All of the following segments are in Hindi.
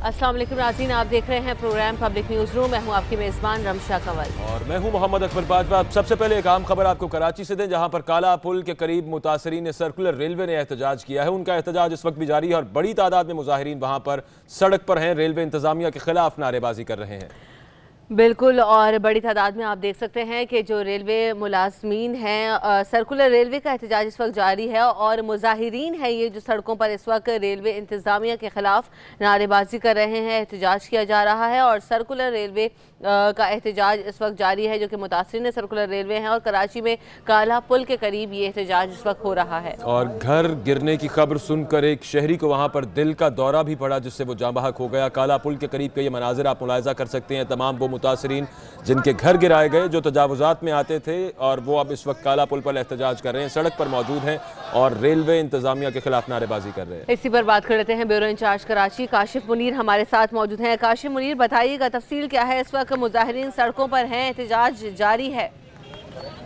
अस्सलाम वालेकुम नाज़रीन, आप देख रहे हैं प्रोग्राम पब्लिक न्यूज़ रूम। मैं हूं आपकी मेज़बान रमशा कंवल और मैं हूं मोहम्मद अकबर बाजवा। सबसे पहले एक आम खबर आपको कराची से दें, जहां पर काला पुल के करीब मुतासरीन सर्कुलर रेलवे ने एहतजाज किया है। उनका एहतजाज इस वक्त भी जारी है और बड़ी तादाद में मुजाहिरीन वहां पर सड़क पर हैं, रेलवे इंतजामिया के खिलाफ नारेबाजी कर रहे हैं। बिल्कुल, और बड़ी तादाद में आप देख सकते हैं कि जो रेलवे मुलाजमीन हैं, सर्कुलर रेलवे का एहतजाज इस वक्त जारी है और मुजाहिरीन हैं ये जो सड़कों पर इस वक्त रेलवे इंतज़ामिया के ख़िलाफ़ नारेबाजी कर रहे हैं, एहतजाज किया जा रहा है। और सर्कुलर रेलवे का एहतजाज इस वक्त जारी है, जो कि मुतासरीन सर्कुलर रेलवे हैं, और कराची में काला पुल के करीब ये एहतजाज इस वक्त हो रहा है। और घर गिरने की खबर सुनकर एक शहरी को वहाँ पर दिल का दौरा भी पड़ा, जिससे वो जाँ बहक हो गया। काला पुल के करीब के ये मनाजिर आप मुलाहिजा कर सकते हैं। तमाम वो मुतासरीन जिनके घर गिराए गए, जो तजावुजात में आते थे, और वो अब इस वक्त काला पुल पर एहतजाज कर रहे हैं, सड़क पर मौजूद हैं और रेलवे इंतजामिया के खिलाफ नारेबाजी कर रहे हैं। इसी पर बात कर लेते हैं ब्यूरो इंचार्ज कराची काशिफ मुनीर हमारे साथ मौजूद हैं। काशिफ मुनीर, बताइएगा तफसील क्या है? इस वक्त मुजाहिरीन सड़कों पर हैं, एहतजाज जारी है।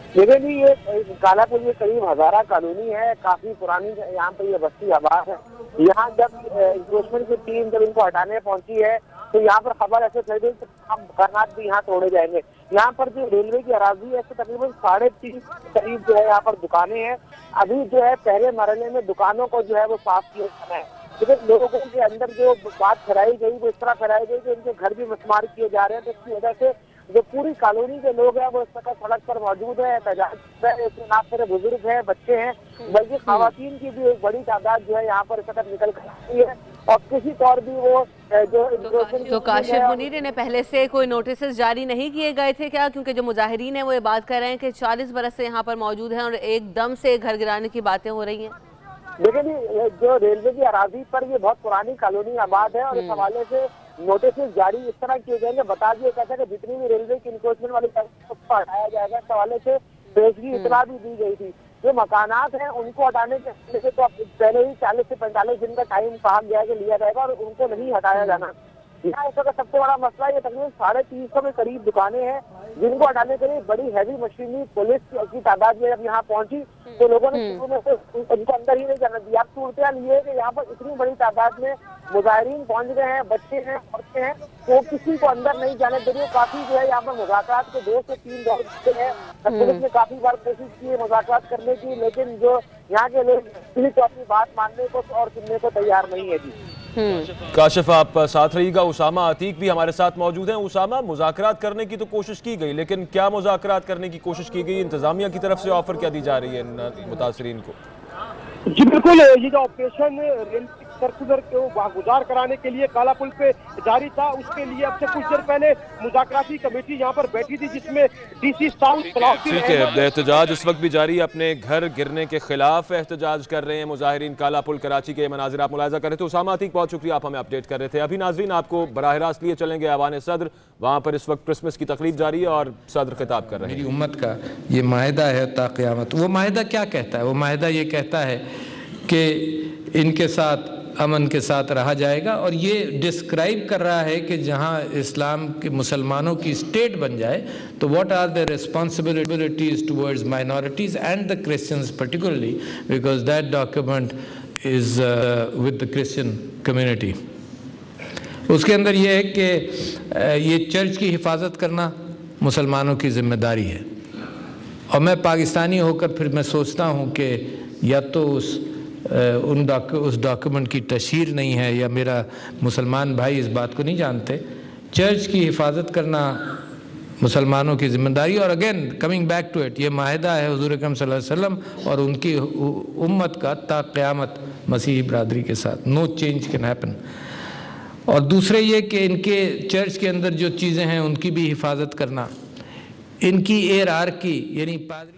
देखिए जी, ये काला पुल के करीब हजारा कॉलोनी है, काफी पुरानी यहाँ पर ये बस्ती आबाद है। यहाँ जब इंक्रोचमेंट की टीम जब इनको हटाने पहुंची है तो यहाँ पर खबर ऐसे फैल गई कि हम मकानात भी यहाँ तोड़े जाएंगे। यहाँ पर जो रेलवे की अराजी है, तकरीबन 3.5 करीब जो है यहाँ पर दुकानें हैं। अभी जो है पहले मरहले में दुकानों को जो है वो साफ किया जाना है, लेकिन लोगों के अंदर जो बात फैलाई गई वो इस तरह फैलाई गई कि उनके घर भी मस्मार किए जा रहे हैं। तो इसकी वजह से जो पूरी कॉलोनी के लोग हैं वो इस वक्त सड़क पर मौजूद है, ना सिर्फ बुजुर्ग हैं, बच्चे हैं, बल्कि खवातीन की भी एक बड़ी तादाद जो है यहाँ पर इस वक्त निकल कर आई है। और किसी तौर भी वो तो काशिफ मुनीर, इन्हें पहले से कोई नोटिस जारी नहीं किए गए थे क्या? क्योंकि जो मुजाहिरीन हैं वो ये बात कर रहे हैं कि 40 बरस से यहाँ पर मौजूद हैं और एकदम से घर गिराने की बातें हो रही हैं। देखिए जी, जो रेलवे की अराजी पर ये बहुत पुरानी कॉलोनी आबाद है और इस हवाले से नोटिस जारी इस तरह किए गए, बता दिया कहता है कि जितनी भी रेलवे की इंक्रोचमेंट वाली उसको हटाया जाएगा। इस हवाले से पेशगी इतला भी दी गई थी। जो मकानात हैं उनको हटाने के तो पहले ही 40 से 45 दिन का टाइम कहा गया कि लिया जाएगा और उनको नहीं हटाया जाना। यहाँ इस वक्त सबसे बड़ा मसला ये तकरीबन 350 के करीब दुकानें हैं जिनको हटाने के लिए बड़ी हैवी मशीनरी पुलिस की तादाद में जब यहाँ पहुंची तो लोगों ने शुरू में से उनको अंदर ही नहीं जाने दिया। अब सूरत ये है कि यहाँ पर इतनी बड़ी तादाद में मुजाहिरीन पहुंच गए हैं, बच्चे हैं, औरतें हैं, तो किसी को अंदर नहीं जाने दे रही। काफी जो है यहाँ पर मुज़ाकरात के 2 से 3 दौर हैं। पुलिस ने काफी बार कोशिश की है मुज़ाकरात करने की, लेकिन जो यहाँ के लोग किसी को अपनी बात मानने को और सुनने को तैयार नहीं है जी। काशिफ, आप साथ रहिएगा। उसामा अतीक भी हमारे साथ मौजूद हैं। उसामा, मुज़ाकरात करने की तो कोशिश की गई, लेकिन क्या मुज़ाकरात करने की कोशिश की गई? इंतजामिया की तरफ से ऑफर क्या दी जा रही है मुतासरीन को? जी बिल्कुल, ये जो ऑपरेशन रेलवे सर्कुलर को गुजार कराने के लिए काला पुल पे जारी था, उसके लिए अब से कुछ देर पहले मुज़ाकराती कमेटी यहाँ पर बैठी थी, जिसमें डीसी साउथ। ठीक है, एहतजाज इस वक्त भी जारी। अपने घर गिरने के खिलाफ एहतजाज कर रहे हैं मुजाहिरीन। काला पुल कराची के मनाजिर आप मुलाहिजा कर रहे थे। उसामा अतीक, बहुत शुक्रिया, आप हमें अपडेट कर रहे थे। अभी नाज़रीन आपको बराह रास्त लिए चलेंगे ऐवान सदर, वहाँ पर इस वक्त क्रिसमस की तकरीब जारी है और सदर खिताब कर रहे हैं। मेरी उम्मत का ये माहिदा है ता क़यामत। वो माहिदा क्या कहता है? वो माहिदा ये कहता है कि इनके साथ अमन के साथ रहा जाएगा, और ये डिस्क्राइब कर रहा है कि जहाँ इस्लाम के मुसलमानों की स्टेट बन जाए तो what are the responsibilities towards minorities and the Christians particularly, because that document is with the Christian community. उसके अंदर ये है कि ये चर्च की हिफाजत करना मुसलमानों की ज़िम्मेदारी है। और मैं पाकिस्तानी होकर फिर मैं सोचता हूँ कि या तो उस डॉक्यूमेंट की तशहीर नहीं है या मेरा मुसलमान भाई इस बात को नहीं जानते। चर्च की हिफाजत करना मुसलमानों की ज़िम्मेदारी। और again coming back to it, ये माहिदा है हुज़ूर अकरम सल्लल्लाहु अलैहि वसल्लम और उनकी उम्मत का ता क़यामत मसीही बरादरी के साथ। No change can happen. और दूसरे ये कि इनके चर्च के अंदर जो चीज़ें हैं उनकी भी हिफाजत करना, इनकी की यानी पादरी।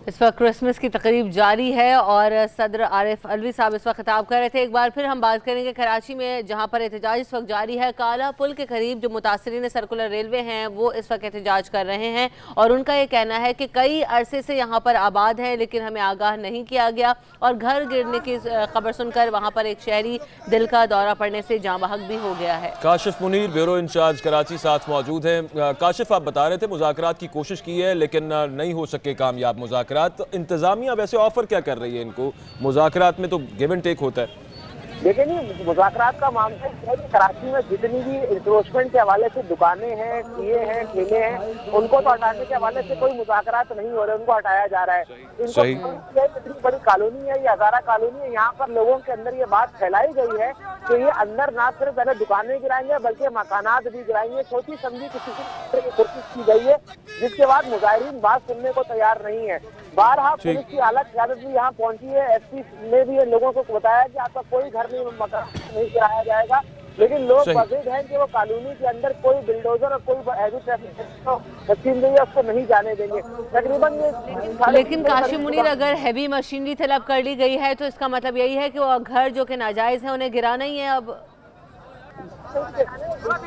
इस वक्त क्रिसमस की तकरीब जारी है और सदर आरिफ अलवी साहब इस वक्त खिताब कर रहे थे। एक बार फिर हम बात करेंगे कराची में, जहां पर एहतजाज इस वक्त जारी है। काला पुल के करीब जो मुतासरीन सर्कुलर रेलवे हैं वो इस वक्त एहतजाज कर रहे हैं और उनका ये कहना है कि कई अरसे से यहाँ पर आबाद हैं लेकिन हमें आगाह नहीं किया गया, और घर गिरने की खबर सुनकर वहाँ पर एक शहरी दिल का दौरा पड़ने से जाँ बहक भी हो गया है। काशिफ मुनीर, ब्यूरो इंचार्ज कराची, साथ मौजूद हैं। काशिफ, आप बता रहे थे मुज़ाकरात की कोशिश की है लेकिन नहीं हो सके कामयाब मुज़ाकरात। इंतजामिया वैसे ऑफर क्या कर रही है इनको? मुज़ाकरात में तो गिव एंड टेक होता है। लेकिन ये मुज़ाकरात का मामला है कि कराची में जितनी भी इंक्रोचमेंट के हवाले से दुकानें हैं, किए हैं, ठेले हैं, उनको तो हटाने के हवाले से कोई मुज़ाकरात नहीं हो रहे, उनको हटाया जा रहा है। इनको इतनी बड़ी कॉलोनी है, ये हजारा कॉलोनी है, यहाँ पर लोगों के अंदर ये बात फैलाई गई है कि ये अंदर ना सिर्फ पहले दुकानें गिराएंगे बल्कि मकानात भी गिराएंगे। सोची समझी किसी की कोशिश की गई है, जिसके बाद मुजाहिरीन बात सुनने को तैयार नहीं है। बारहा पुलिस की हालत भी यहाँ पहुंची है। एसपी ने भी लोगों को बताया कि आपका कोई घर नहीं, मकान नहीं गिराया जाएगा, लेकिन लोग वजीद हैं कि वो कॉलोनी के अंदर कोई बिल्डोजर और कोई हैवी ट्रैफिक मशीन नहीं है, उसको नहीं जाने देंगे तकरीबन ये। लेकिन काशिफ मुनीर, अगर हैवी मशीनरी तलब कर ली गई है तो इसका मतलब यही है कि वो घर जो कि नाजायज है उन्हें गिराना ही है। अब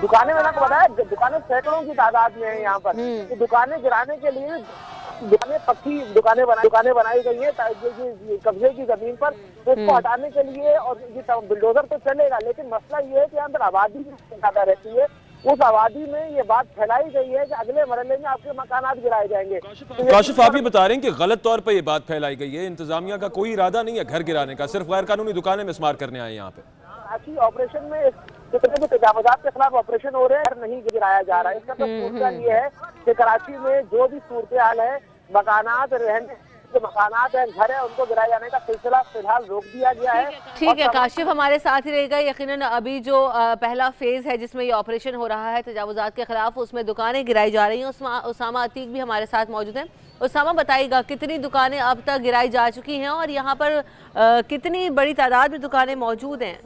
दुकानें, मैंने आपको बताया, दुकानें सैकड़ों की तादाद में है यहाँ पर। तो दुकानें गिराने के लिए पक्की दुकानें बनाई गई है कब्जे की जमीन पर, तो उसको हटाने के लिए। और ये बिल्डोजर तो चलेगा, लेकिन मसला ये है कि यहाँ पर आबादी ज्यादा रहती है। उस आबादी में ये बात फैलाई गई है कि अगले मरहले में आपके मकानात गिराए जाएंगे। काशिफ, आप ये बता रहे हैं कि गलत तौर पर ये बात फैलाई गई है, इंतजामिया का कोई इरादा नहीं है घर गिराने का, सिर्फ गैर कानूनी दुकानें मिसमार करने आए यहाँ पे। कराची ऑपरेशन में जितने भी तजावुजात के खिलाफ ऑपरेशन हो रहे हैं नहीं गिराया जा रहा है। इसका तो सूरत ये है कि कराची में जो भी सूरत हाल है, मकानात रहने जो मकानात है, घर है, उनको गिराए जाने का सिलसिला फिलहाल रोक दिया गया है। ठीक है काशिफ, हमारे साथ ही रहेगा। यकीनन अभी जो पहला फेज है जिसमें ये ऑपरेशन हो रहा है तजावुजात के खिलाफ, उसमें दुकानें गिराई जा रही हैं। उसामा अतीक भी हमारे साथ मौजूद हैं। उसामा, बताइएगा कितनी दुकानें अब तक गिराई जा चुकी हैं और यहाँ पर कितनी बड़ी तादाद में दुकानें मौजूद हैं?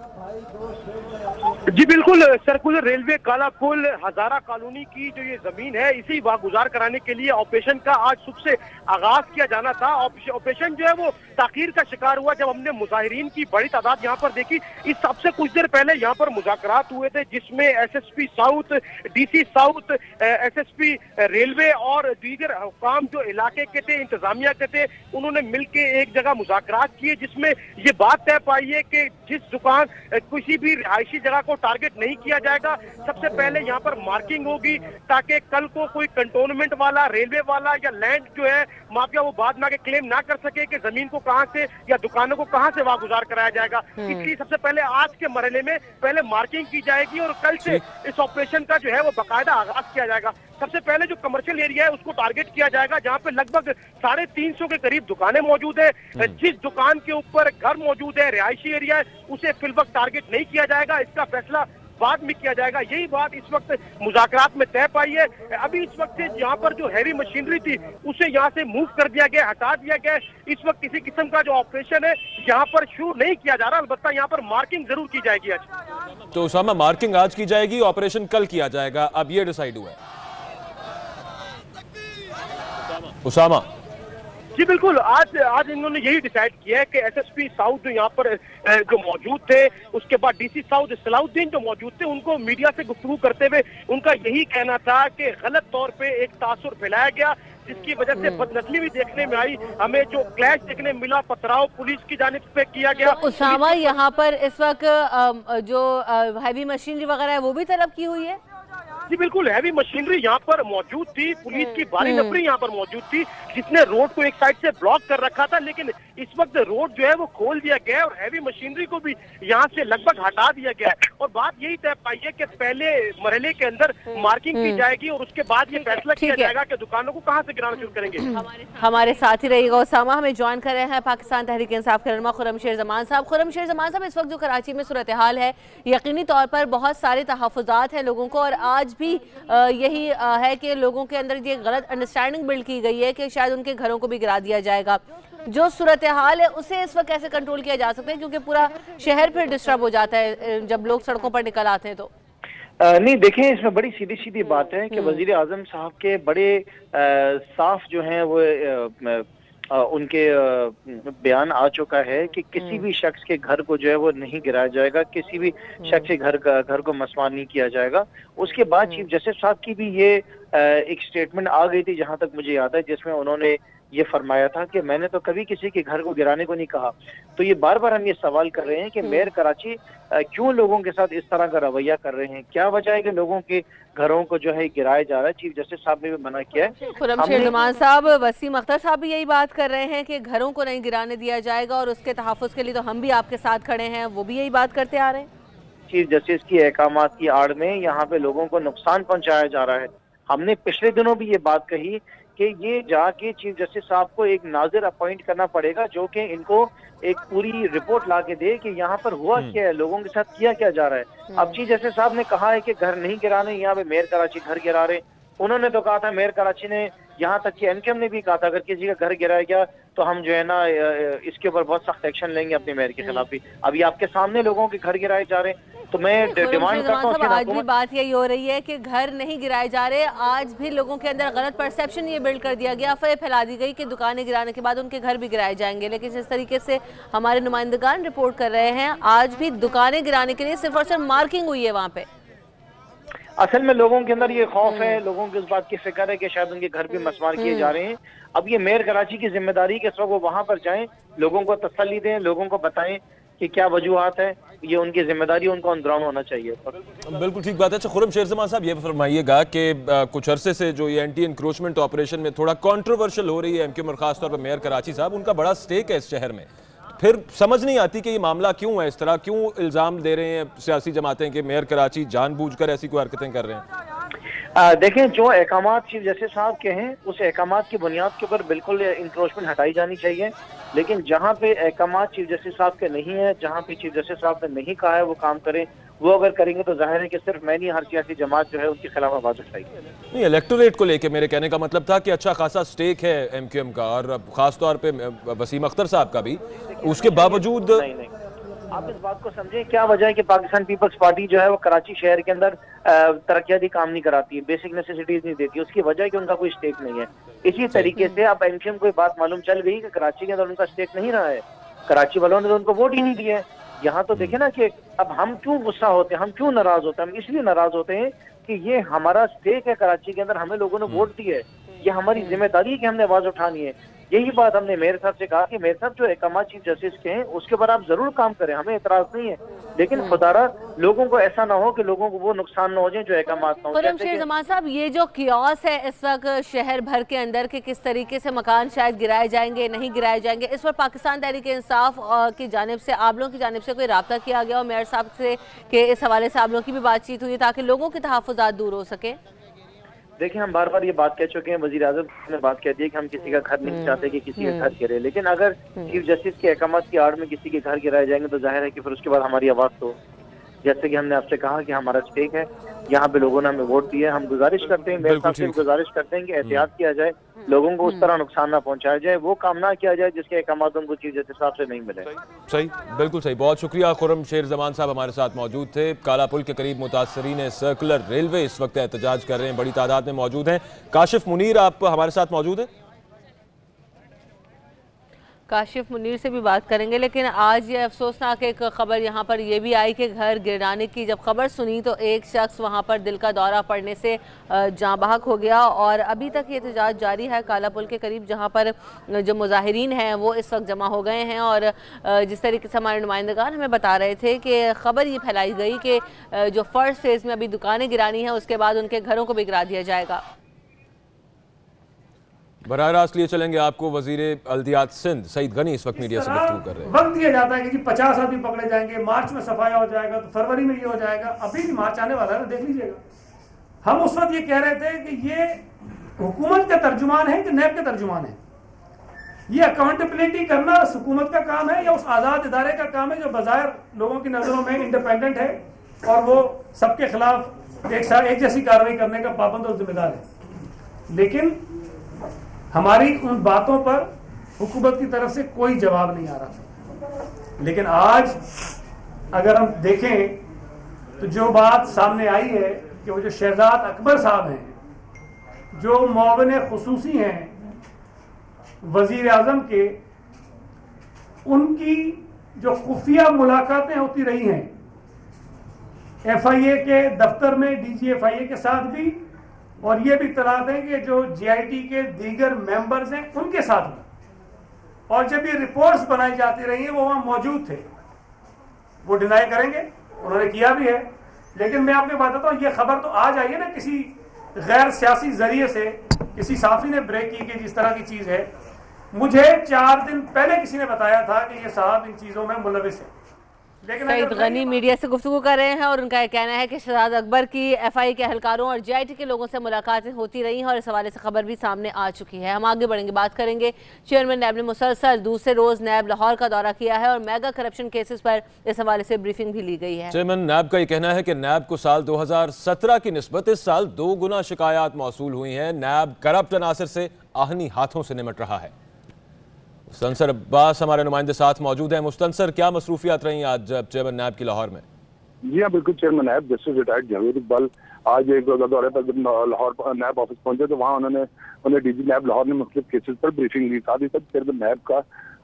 जी बिल्कुल, सर्कुलर रेलवे काला पुल हजारा कॉलोनी की जो ये जमीन है, इसी वागुजार कराने के लिए ऑपरेशन का आज सुबह से आगाज किया जाना था। ऑपरेशन जो है वो ताखीर का शिकार हुआ जब हमने मुजाहिरीन की बड़ी तादाद यहाँ पर देखी। इस सबसे कुछ देर पहले यहाँ पर मुज़ाकरात हुए थे, जिसमें SSP south, DC south, SSP railway और दीगर हुकाम जो इलाके के थे, इंतजामिया के थे, उन्होंने मिलकर एक जगह मुज़ाकरात किए, जिसमें ये बात तय पाई है कि जिस दुकान किसी भी रिहायशी जगह को टारगेट नहीं किया जाएगा। सबसे पहले यहाँ पर मार्किंग होगी ताकि कल को कोई कंटोनमेंट वाला, रेलवे वाला या लैंड जो है माफिया, वो बाद में आके क्लेम ना कर सके कि जमीन को कहां से या दुकानों को कहां से वागुजार कराया जाएगा। इसलिए सबसे पहले आज के मरहले में पहले मार्किंग की जाएगी और कल से इस ऑपरेशन का जो है वो बाकायदा आगाज किया जाएगा। सबसे पहले जो कमर्शियल एरिया है उसको टारगेट किया जाएगा, जहाँ पे लगभग 350 के करीब दुकानें मौजूद है। जिस दुकान के ऊपर घर मौजूद है, रिहायशी एरिया है, उसे फिलवक्त टारगेट नहीं किया जाएगा। इसका फैसला बाद में किया जाएगा। यही बात इस वक्त मुज़ाकरात में तय पाई है। अभी इस वक्त से यहाँ पर जो हैवी मशीनरी थी उसे यहाँ से मूव कर दिया गया, हटा दिया गया। इस वक्त किसी किस्म का जो ऑपरेशन है यहाँ पर शुरू नहीं किया जा रहा, अलबत्ता यहाँ पर मार्किंग जरूर की जाएगी आज। तो उसामा, मार्किंग आज की जाएगी, ऑपरेशन कल किया जाएगा, अब ये डिसाइड हुआ है? उसामा जी बिल्कुल, आज इन्होंने यही डिसाइड किया है कि एसएसपी साउथ जो यहाँ पर जो मौजूद थे, उसके बाद डीसी साउथ सलाउद्दीन जो मौजूद थे, उनको मीडिया से गुफ्तगू करते हुए उनका यही कहना था कि गलत तौर पे एक तासुर फैलाया गया, जिसकी वजह से बदनस्ली भी देखने में आई। हमें जो क्लैश देखने मिला, पथराव पुलिस की जानिब पे किया गया। तो उसामा, यहाँ पर इस वक्त जो हैवी मशीनरी वगैरह है वो भी तलब की हुई है? जी बिल्कुल, हैवी मशीनरी यहाँ पर मौजूद थी, पुलिस की भारी नफरी यहाँ पर मौजूद थी, जिसने रोड को एक साइड से ब्लॉक कर रखा था। लेकिन इस वक्त रोड जो है वो खोल दिया गया है और हैवी मशीनरी को भी यहाँ से लगभग हटा दिया गया है। और बात यही तय पाई है कि पहले मरहले के अंदर मार्किंग की जाएगी और उसके बाद ये फैसला किया जाएगा कि दुकानों को कहाँ से गिराना शुरू करेंगे। हमारे साथ ही रहिएगा उसामा। हमें ज्वाइन कर रहे हैं पाकिस्तान तहरीक इंसाफ के रहनुमा खुर्रमशेर ज़मान साहब। खुर्रमशेर ज़मान साहब, इस वक्त जो कराची में सूरत हाल है, यकीनी तौर पर बहुत सारे तहफ़्फ़ुज़ात हैं लोगों को, और आज भी यही है कि लोगों के अंदर ये गलत अंडरस्टैंडिंग बिल्ड की गई है कि शायद उनके घरों को भी गिरा दिया जाएगा। जो सूरत हाल है उसे इस वक्त कैसे कंट्रोल किया जा सकता है, क्योंकि पूरा शहर फिर डिस्टर्ब हो जाता है जब लोग सड़कों पर निकल आते हैं? तो नहीं, देखें, इसमें बड़ी सीधी सीधी बात है कि वजीर आजम साहब के बड़े साफ जो हैं वो उनके बयान आ चुका है कि किसी भी शख्स के घर को जो है वो नहीं गिराया जाएगा, किसी भी शख्स के घर को मसमार नहीं किया जाएगा। उसके बाद चीफ जस्टिस साहब की भी ये एक स्टेटमेंट आ गई थी जहां तक मुझे याद है, जिसमें उन्होंने ये फरमाया था कि मैंने तो कभी किसी के घर को गिराने को नहीं कहा। तो ये बार बार हम ये सवाल कर रहे हैं कि मेयर कराची क्यों लोगों के साथ इस तरह का रवैया कर रहे हैं, क्या वजह है कि लोगों के घरों को जो है गिराया जा रहा है। चीफ जस्टिस साहब ने भी मना किया है। खुर्रमशेर जमान साहब, वसीम अख्तर साहब भी यही बात कर रहे हैं कि घरों को नहीं गिराने दिया जाएगा और उसके तहफ़्फ़ुज़ के लिए तो हम भी आपके साथ खड़े हैं, वो भी यही बात करते आ रहे हैं। चीफ जस्टिस की अहकामात की आड़ में यहाँ पे लोगों को नुकसान पहुंचाया जा रहा है। हमने पिछले दिनों भी ये बात कही कि ये जाके चीफ जस्टिस साहब को एक नाजिर अपॉइंट करना पड़ेगा जो कि इनको एक पूरी रिपोर्ट ला के दे कि यहाँ पर हुआ क्या है, लोगों के साथ किया क्या जा रहा है। अब चीफ जस्टिस साहब ने कहा है कि घर नहीं गिराने, यहाँ पे मेयर कराची घर गिरा रहे। उन्होंने तो कहा था, मेयर कराची ने, यहाँ तक कि एमकेएम ने भी कहा था, अगर किसी का घर गिराया गया तो हम जो है ना इसके ऊपर बहुत सख्त एक्शन लेंगे अपने मेयर के खिलाफ भी। अभी आपके सामने लोगों के घर गिराए जा रहे हैं। तो मैं डिमांड करता हूँ, आज भी बात यही हो रही है कि घर नहीं गिराए जा रहे। आज भी लोगों के अंदर गलत परसेप्शन ये बिल्ड कर दिया गया, अफवाह फैला दी गई कि दुकानें गिराने के बाद उनके घर भी गिराए जाएंगे। लेकिन जिस तरीके से हमारे नुमाइंदगान रिपोर्ट कर रहे हैं, आज भी दुकानें गिराने के लिए सिर्फ और सिर्फ मार्किंग हुई है वहाँ पे। असल में लोगों के अंदर ये खौफ है, लोगों की इस बात की फिक्र है कि शायद उनके घर भी मसमार किए जा रहे हैं। अब ये मेयर कराची की जिम्मेदारी कि इस वक्त वो वहां पर जाएं, लोगों को तसल्ली दें, लोगों को बताएं कि क्या वजूहात है। ये उनकी जिम्मेदारी, उनको अंदरान होना चाहिए। बिल्कुल ठीक बात है। अच्छा खुर्रमशेर जमान साहब, ये फरमाइएगा कि कुछ अरसे से जो ये एंटी इंक्रोचमेंट ऑपरेशन में थोड़ा कंट्रोवर्शियल हो रही है एमक्यूएम और खासतौर पर मेयर कराची साहब, उनका बड़ा स्टेक है इस शहर में। फिर समझ नहीं आती कि ये मामला क्यों है इस तरह, क्यों इल्ज़ाम दे रहे हैं सियासी जमातें कि मेयर कराची जानबूझकर ऐसी कोई हरकतें कर रहे हैं। देखें, जो अहकामात चीफ जस्टिस साहब के हैं उस अहकामात की बुनियाद के ऊपर बिल्कुल इंक्रोचमेंट हटाई जानी चाहिए। लेकिन जहाँ पे अहकामात चीफ जस्टिस साहब के नहीं है, जहाँ पे चीफ जस्टिस साहब ने नहीं कहा है वो काम करें, वो अगर करेंगे तो जाहिर है कि सिर्फ मैं नहीं, हर सियासी जमात जो है उनके खिलाफ आवाज उठाएगी। नहीं, इलेक्टोरेट को लेके मेरे कहने का मतलब था कि अच्छा खासा स्टेक है एमक्यूएम का और खासतौर पे वसीम अख्तर साहब का भी, उसके बावजूद नहीं, आप इस बात को समझें, क्या वजह है कि पाकिस्तान पीपल्स पार्टी जो है वो कराची शहर के अंदर तरक्याती काम नहीं कराती है, बेसिक नेसेसिटीज नहीं देती। उसकी वजह है कि उनका कोई स्टेक नहीं है। इसी तरीके से अब एमक्यूएम को बात मालूम चल गई कि कराची के अंदर उनका स्टेक नहीं रहा है, कराची वालों ने तो उनको वोट ही नहीं दिया है। यहाँ तो देखे ना कि अब हम क्यों गुस्सा होते हैं, हम क्यों नाराज होते हैं। हम इसलिए नाराज होते हैं कि ये हमारा स्टेक है कराची के अंदर, हमें लोगों ने वोट दिया है, ये हमारी जिम्मेदारी है कि हमने आवाज उठानी है। यही बात हमने मेयर साहब से कहा कि मेयर साहब जो अहकामात चीफ जस्टिस के हैं उसके ऊपर आप जरूर काम करें, हमें एतराज नहीं है, लेकिन खुदारा लोगों को ऐसा ना हो कि लोगों को वो नुकसान ना हो जाए जो अहकामात ना हो। खुर्रमशेर जमान साहब, ये जो कियोस है इस वक्त शहर भर के अंदर के किस तरीके से मकान शायद गिराए जाएंगे, नहीं गिराए जाएंगे, इस पर पाकिस्तान तहरीक इंसाफ की जानिब से, आप लोगों की जानिब से कोई रब्ता किया गया और मेयर साहब से के इस हवाले से आप लोगों की भी बातचीत हुई ताकि लोगों के तहफ़्फ़ुज़ात दूर हो सके? देखिए, हम बार बार ये बात कह चुके हैं, वजीर आज़म ने बात कह दी है कि हम किसी का घर नहीं चाहते कि किसी का घर गिरे। लेकिन अगर चीफ जस्टिस के अहकामात की आड़ में किसी के घर गिराए जाएंगे तो जाहिर है कि फिर उसके बाद हमारी आवाज़ तो, जैसे कि हमने आपसे कहा कि हमारा स्टेक है, यहाँ पे लोगों ने हमें वोट दिया है। हम गुजारिश करते हैं, मेरे साहब से गुजारिश करते हैं कि एहतियात किया जाए, लोगों को उस तरह नुकसान ना पहुंचाया जाए, वो काम ना किया जाए जिसके अहकामात उनको चीफ जस्टिस साहब से नहीं मिले। सही, बिल्कुल सही। बहुत शुक्रिया। खुर्रमशेर जमान साहब हमारे साथ मौजूद थे। काला पुल के करीब मुतासरीन सर्कुलर रेलवे इस वक्त एहतजाज कर रहे हैं, बड़ी तादाद में मौजूद हैं। काशिफ मुनीर आप हमारे साथ मौजूद हैं। काशिफ मुनीर से भी बात करेंगे, लेकिन आज ये अफसोसनाक एक खबर यहाँ पर यह भी आई कि घर गिराने की जब खबर सुनी तो एक शख्स वहाँ पर दिल का दौरा पड़ने से जाँ बहक हो गया और अभी तक ये एहतजाज जारी है काला पुल के करीब, जहाँ पर जो मुजाहिरीन हैं वो इस वक्त जमा हो गए हैं। और जिस तरीके से हमारे नुमाइंदगान हमें बता रहे थे कि खबर ये फैलाई गई कि जो फर्स्ट फेज़ में अभी दुकानें गिरानी हैं उसके बाद उनके घरों को भी गिरा दिया जाएगा। बराह रास्त लिए चलेंगे आपको वजीर अल्दियात सिंध सईद गनी इस वक्त मीडिया से गुफ्तगू कर रहे हैं। वक्त दिया जाता है कि 50 आदमी पकड़े जाएंगे, मार्च में सफाया हो जाएगा, तो फरवरी में ये हो जाएगा। अभी भी मार्च आने वाला है ना, देख लीजिएगा। हम उस वक्त ये कह रहे थे कि ये हुकूमत का तर्जुमान है कि नैब का तर्जुमान है। ये अकाउंटेबिलिटी करना हुकूमत का काम है या उस आज़ाद इदारे का काम है जो बाज़ाहिर लोगों की नज़रों में इंडिपेंडेंट है और वो सबके खिलाफ एक जैसी कार्रवाई करने का पाबंद और जिम्मेदार है। लेकिन हमारी उन बातों पर हुकूमत की तरफ से कोई जवाब नहीं आ रहा। लेकिन आज अगर हम देखें तो जो बात सामने आई है कि वो जो शहजाद अकबर साहब हैं, जो मुआविन खुसूसी हैं वजीर आज़म के, उनकी जो खुफिया मुलाकातें होती रही हैं FIA के दफ्तर में, DG FIA के साथ भी, और ये भी इत्तलात हैं कि जो GIT के दीगर मेंबर्स हैं उनके साथ में, और जब ये रिपोर्ट्स बनाई जाती रही हैं वो वहाँ मौजूद थे। वो डिनाई करेंगे, उन्होंने किया भी है, लेकिन मैं आपको बताता हूँ ये खबर तो आज आई है ना किसी गैर सियासी जरिए से, किसी साफी ने ब्रेक की कि जिस तरह की चीज़ है। मुझे 4 दिन पहले किसी ने बताया था कि ये साहब इन चीज़ों में मुलविस है। सईद गनी मीडिया से गुफ्तगू कर रहे हैं और उनका यह कहना है कि शहजाद अकबर की FI के एहलकारों और GIT के लोगों से मुलाकातें होती रही हैं और इस हवाले से खबर भी सामने आ चुकी है। हम आगे बढ़ेंगे, बात करेंगे। चेयरमैन नैब ने मुसलसल दूसरे रोज नैब लाहौर का दौरा किया है और मेगा करप्शन केसेस पर इस हवाले से ब्रीफिंग भी ली गई है। चेयरमैन नैब का यह कहना है कि नैब को साल 2017 की निस्बत इस साल 2 गुना शिकायत मौसूल हुई हैं। नैब करप्ट अनासर से आहनी हाथों से निमट रहा है। मुस्तनसर अब्बास हमारे नुमाइंदे साथ मौजूद हैं। मुस्तनसर, क्या मसरूफियात रही आज चेयरमैन नैब की लाहौर में? जी हाँ, बिल्कुल। Chairman NAB justice retired Javed Iqbal आज एक दौरे पर जब लाहौर नैब ऑफिस पहुंचे तो वहाँ उन्हें DG नैब लाहौर ने मुख्तलिफ केसेस पर ब्रीफिंग दी। साथ ही साथ चेयरमैन नैब का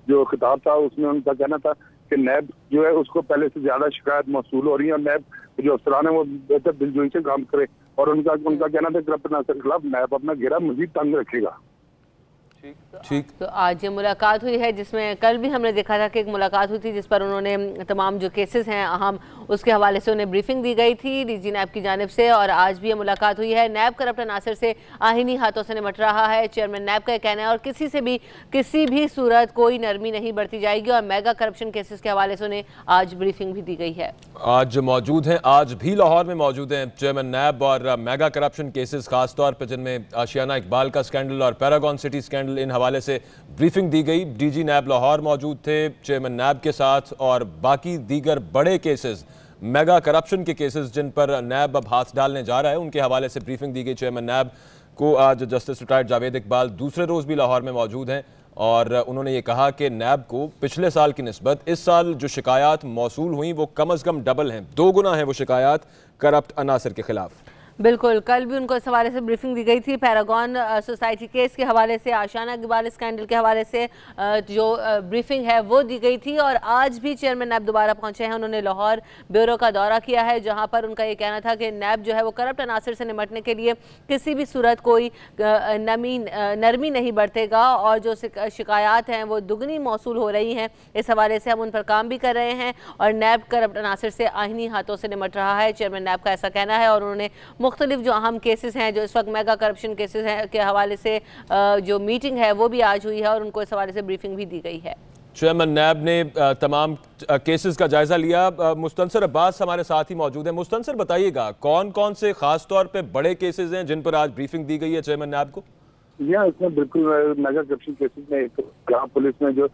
जो खिताब था उसमें उनका कहना था कि नैब जो है उसको पहले से ज्यादा शिकायत मौसूल हो रही है और नैब जो अफसरान है वो बेहतर दिलजोई से काम करे, और उनका कहना था करप्ट अनासर के खिलाफ नैब अपना घेरा मजीद तंग रखेगा। ठीक। तो आज ये मुलाकात हुई है जिसमें कल भी हमने देखा था कि एक मुलाकात हुई थी जिस पर उन्होंने तमाम जो केसेस हैं अहम उसके हवाले से उन्हें ब्रीफिंग दी गई थी DG नैब की जानिब से, और आज भी ये मुलाकात हुई है। नैब करप्ट अनासर से आहिनी हाथों से निमट रहा है। चेयरमैन नैब का कहना है और किसी भी सूरत कोई नरमी नहीं बरती जाएगी, और मेगा करप्शन केसेस के हवाले से उन्हें आज ब्रीफिंग भी दी गई है। आज मौजूद हैं, आज भी लाहौर में मौजूद हैं चेयरमैन नैब, और मेगा करप्शन केसेस खासतौर पर जिनमें आशियाना इकबाल का स्कैंडल और पैरागॉन सिटी स्कैंडल, इन हवाले से ब्रीफिंग दी गई। DG नैब लाहौर मौजूद थे चेयरमैन नैब के साथ, और बाकी दीगर बड़े केसेस, मेगा करप्शन के केसेस जिन पर नैब अब हाथ डालने जा रहा है, उनके हवाले से ब्रीफिंग दी गई चेयरमैन नैब को। आज जस्टिस रिटायर्ड जावेद इकबाल दूसरे रोज़ भी लाहौर में मौजूद हैं और उन्होंने ये कहा कि नैब को पिछले साल की निस्बत इस साल जो शिकायत मौसूल हुई वो कम अज़ कम डबल हैं, 2 गुना है वो शिकायत करप्ट अनासर के खिलाफ। बिल्कुल, कल भी उनको इस हवाले से ब्रीफिंग दी गई थी। पैरागॉन सोसाइटी केस के हवाले से, आशियाना इकबाल स्कैंडल के हवाले से जो ब्रीफिंग है वो दी गई थी, और आज भी चेयरमैन नैब दोबारा पहुंचे हैं। उन्होंने लाहौर ब्यूरो का दौरा किया है जहां पर उनका ये कहना था कि नैब जो है वो करप्ट अनासर से निमटने के लिए किसी भी सूरत कोई नरमी नहीं बरतेगा, और जो शिकायत हैं वो दुगनी मौसूल हो रही हैं। इस हवाले से हम उन पर काम भी कर रहे हैं और नैब करप्ट अनासर से आहिनी हाथों से निमट रहा है। चेयरमैन नैब का ऐसा कहना है, और उन्होंने मुख्तलिफ जो अहम केसेस हैं जो इस वक्त मेगा करप्शन केसेस हैं के हवाले से जो मीटिंग है वो भी आज हुई है और उनको इस हवाले से ब्रीफिंग भी दी गई है। चेयरमैन नैब ने तमाम केसेस का जायजा लिया। मुस्तनसर अब्बास हमारे साथ ही मौजूद है। मुस्तनसर, बताइएगा कौन कौन से खास तौर पे बड़े केसेस हैं जिन पर आज ब्रीफिंग दी गई है चेयरमैन नैब को? या इसमें बिल्कुल मेगा करप्शन केसेस में एक यहाँ पुलिस में जो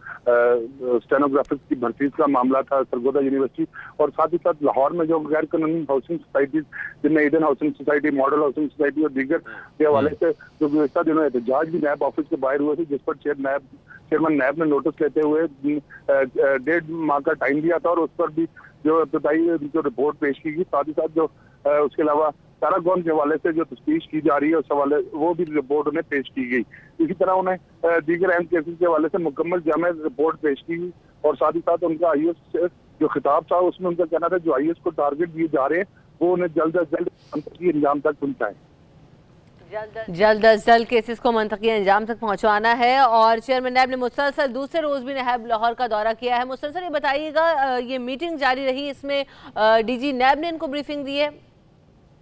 स्टेनोग्राफर्स की भर्ती का मामला था सरगोदा यूनिवर्सिटी, और साथ ही साथ लाहौर में जो गैर कानूनी हाउसिंग सोसाइटीज जिनमें Eden housing society, model housing society और दीगर के हवाले से जो गुज़श्ता दिनों एहतजाज भी नैब ऑफिस के बाहर हुए थे, जिस पर चेयरमैन नैब ने नोटिस लेते हुए 1.5 माह का टाइम दिया था और उस पर भी जो इब्तदाई जो रिपोर्ट पेश की गई। साथ ही साथ जो उसके अलावा पैरागॉन के हवाले से जो तफ्तीश की जा रही है उस हवाले वो भी रिपोर्ट उन्हें पेश की गई। इसी तरह उन्हें दीगर अहम केसेस के हवाले से मुकम्मल जामे रिपोर्ट पेश की गई, और साथ ही साथ उनका IAS से जो खिताब था उसमें उनका कहना था जो IAS को टारगेट दिए जा रहे हैं वो उन्हें जल्द अज जल्द मंतकी अंजाम तक पहुँचाएं। जल्द अज जल्द केसेस को मंतकी अंजाम तक पहुंचवाना है। और चेयरमैन नैब ने मुसलसल दूसरे रोज भी नैब लाहौर का दौरा किया है। मुसलसल ये बताइएगा, ये मीटिंग जारी रही, इसमें DG नैब ने इनको ब्रीफिंग दी है?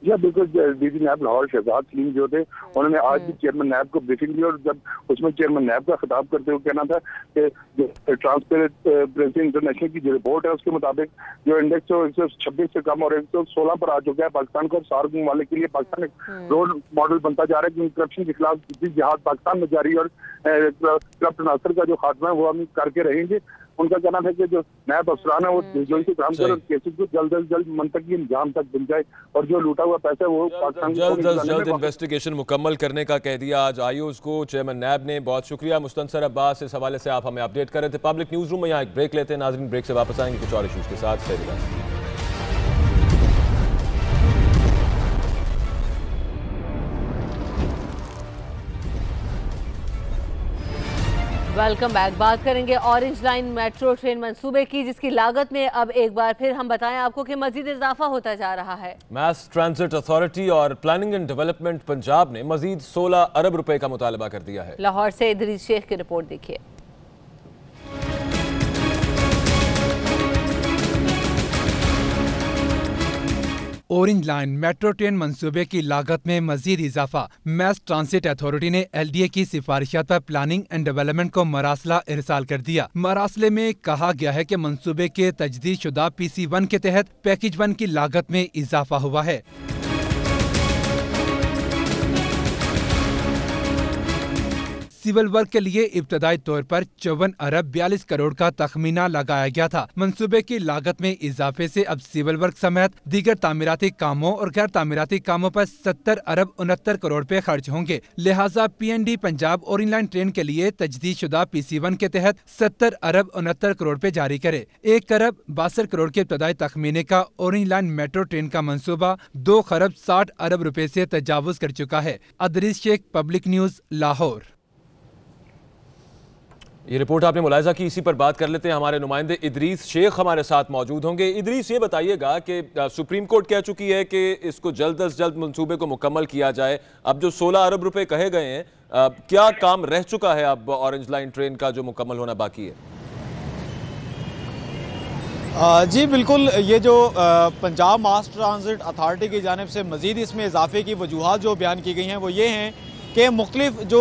जी बिल्कुल। DG नैब लाहौर शहजाद सलीम जो थे उन्होंने आज भी चेयरमैन नैब को ब्रीफिंग दी, और जब उसमें चेयरमैन नैब का खिताब करते हुए कहना था कि जो ट्रांसपेरेंसी इंटरनेशनल की जो रिपोर्ट है उसके मुताबिक जो इंडेक्स 126 से कम और 116 पर आ चुका है पाकिस्तान को, सार्क ममालिक के लिए पाकिस्तान एक रोल मॉडल बनता जा रहा है क्योंकि करप्शन के खिलाफ जिहाद पाकिस्तान में जारी, और करप्ट अनासर का जो खात्मा है वो हम करके रहेंगे। उनका कहना था कि जो नैब अफसरान है वो दिलजोई से काम करे और केसेस को जल्द अज जल्द मंतकी अंजाम तक पहुंच जाए, और जो लूटा हुआ पैसा वो पाकिस्तान जल्द अज जल्द इन्वेस्टिगेशन मुकम्मल करने का कह दिया आज IOs को चेयरमैन नैब ने। बहुत शुक्रिया मुस्तनसर अब्बास, इस हवाले से आप हमें अपडेट कर रहे थे। पब्लिक न्यूज़ रूम में यहाँ एक ब्रेक लेते हैं नाज़रीन, ब्रेक से वापस आएंगे कुछ और इशूज़ के साथ। Welcome back. बात करेंगे ऑरेंज लाइन मेट्रो ट्रेन मंसूबे की, जिसकी लागत में अब एक बार फिर हम बताएं आपको कि मजीद इजाफा होता जा रहा है। मास ट्रांजिट अथॉरिटी और प्लानिंग एंड डेवलपमेंट पंजाब ने मजीद 16 अरब रुपए का मुतालबा कर दिया है। लाहौर से इदरीस शेख की रिपोर्ट देखिए। ऑरेंज लाइन मेट्रो ट्रेन मंसूबे की लागत में मजीद इजाफा। मैस ट्रांसिट अथॉरिटी ने LDA की सिफारिशात पर प्लानिंग एंड डेवलपमेंट को मरासला इरसाल कर दिया। मरासले में कहा गया है कि मंसूबे के तजदीद शुदा PC1 के तहत पैकेज 1 की लागत में इजाफा हुआ है। सिविल वर्क के लिए इब्तदाई तौर पर 54 अरब 42 करोड़ का तखमीना लगाया गया था। मंसूबे की लागत में इजाफे से अब सिविल वर्क समेत दीगर तामीराती कामों और गैर तामीराती कामों पर 70 अरब 69 करोड़ पे खर्च होंगे। लिहाजा PND Punjab orange line train के लिए तजदीद शुदा PC1 के तहत 70 अरब 69 करोड़ पे जारी करे। 1 अरब 62 करोड़ के इब्तदाई तखमीने का ऑरेंज लाइन मेट्रो ट्रेन का मंसूबा 2 खरब 60 अरब रुपए से तजावुज कर चुका है। Idrees Sheikh, public news, Lahore. ये रिपोर्ट आपने मुलाहिजा की, इसी पर बात कर लेते हैं। हमारे नुमाइंदे इदरीस शेख हमारे साथ मौजूद होंगे। इदरीस, ये बताइएगा कि सुप्रीम कोर्ट कह चुकी है कि इसको जल्द अज जल्द मंसूबे को मुकम्मल किया जाए। अब जो 16 अरब रुपए कहे गए हैं, क्या काम रह चुका है अब ऑरेंज लाइन ट्रेन का जो मुकम्मल होना बाकी है? जी बिल्कुल, ये जो पंजाब मास ट्रांजिट अथॉरिटी की जानिब से मजीद इसमें इजाफे की वजूहात जो बयान की गई हैं वो ये हैं कि मुख्तलिफ जो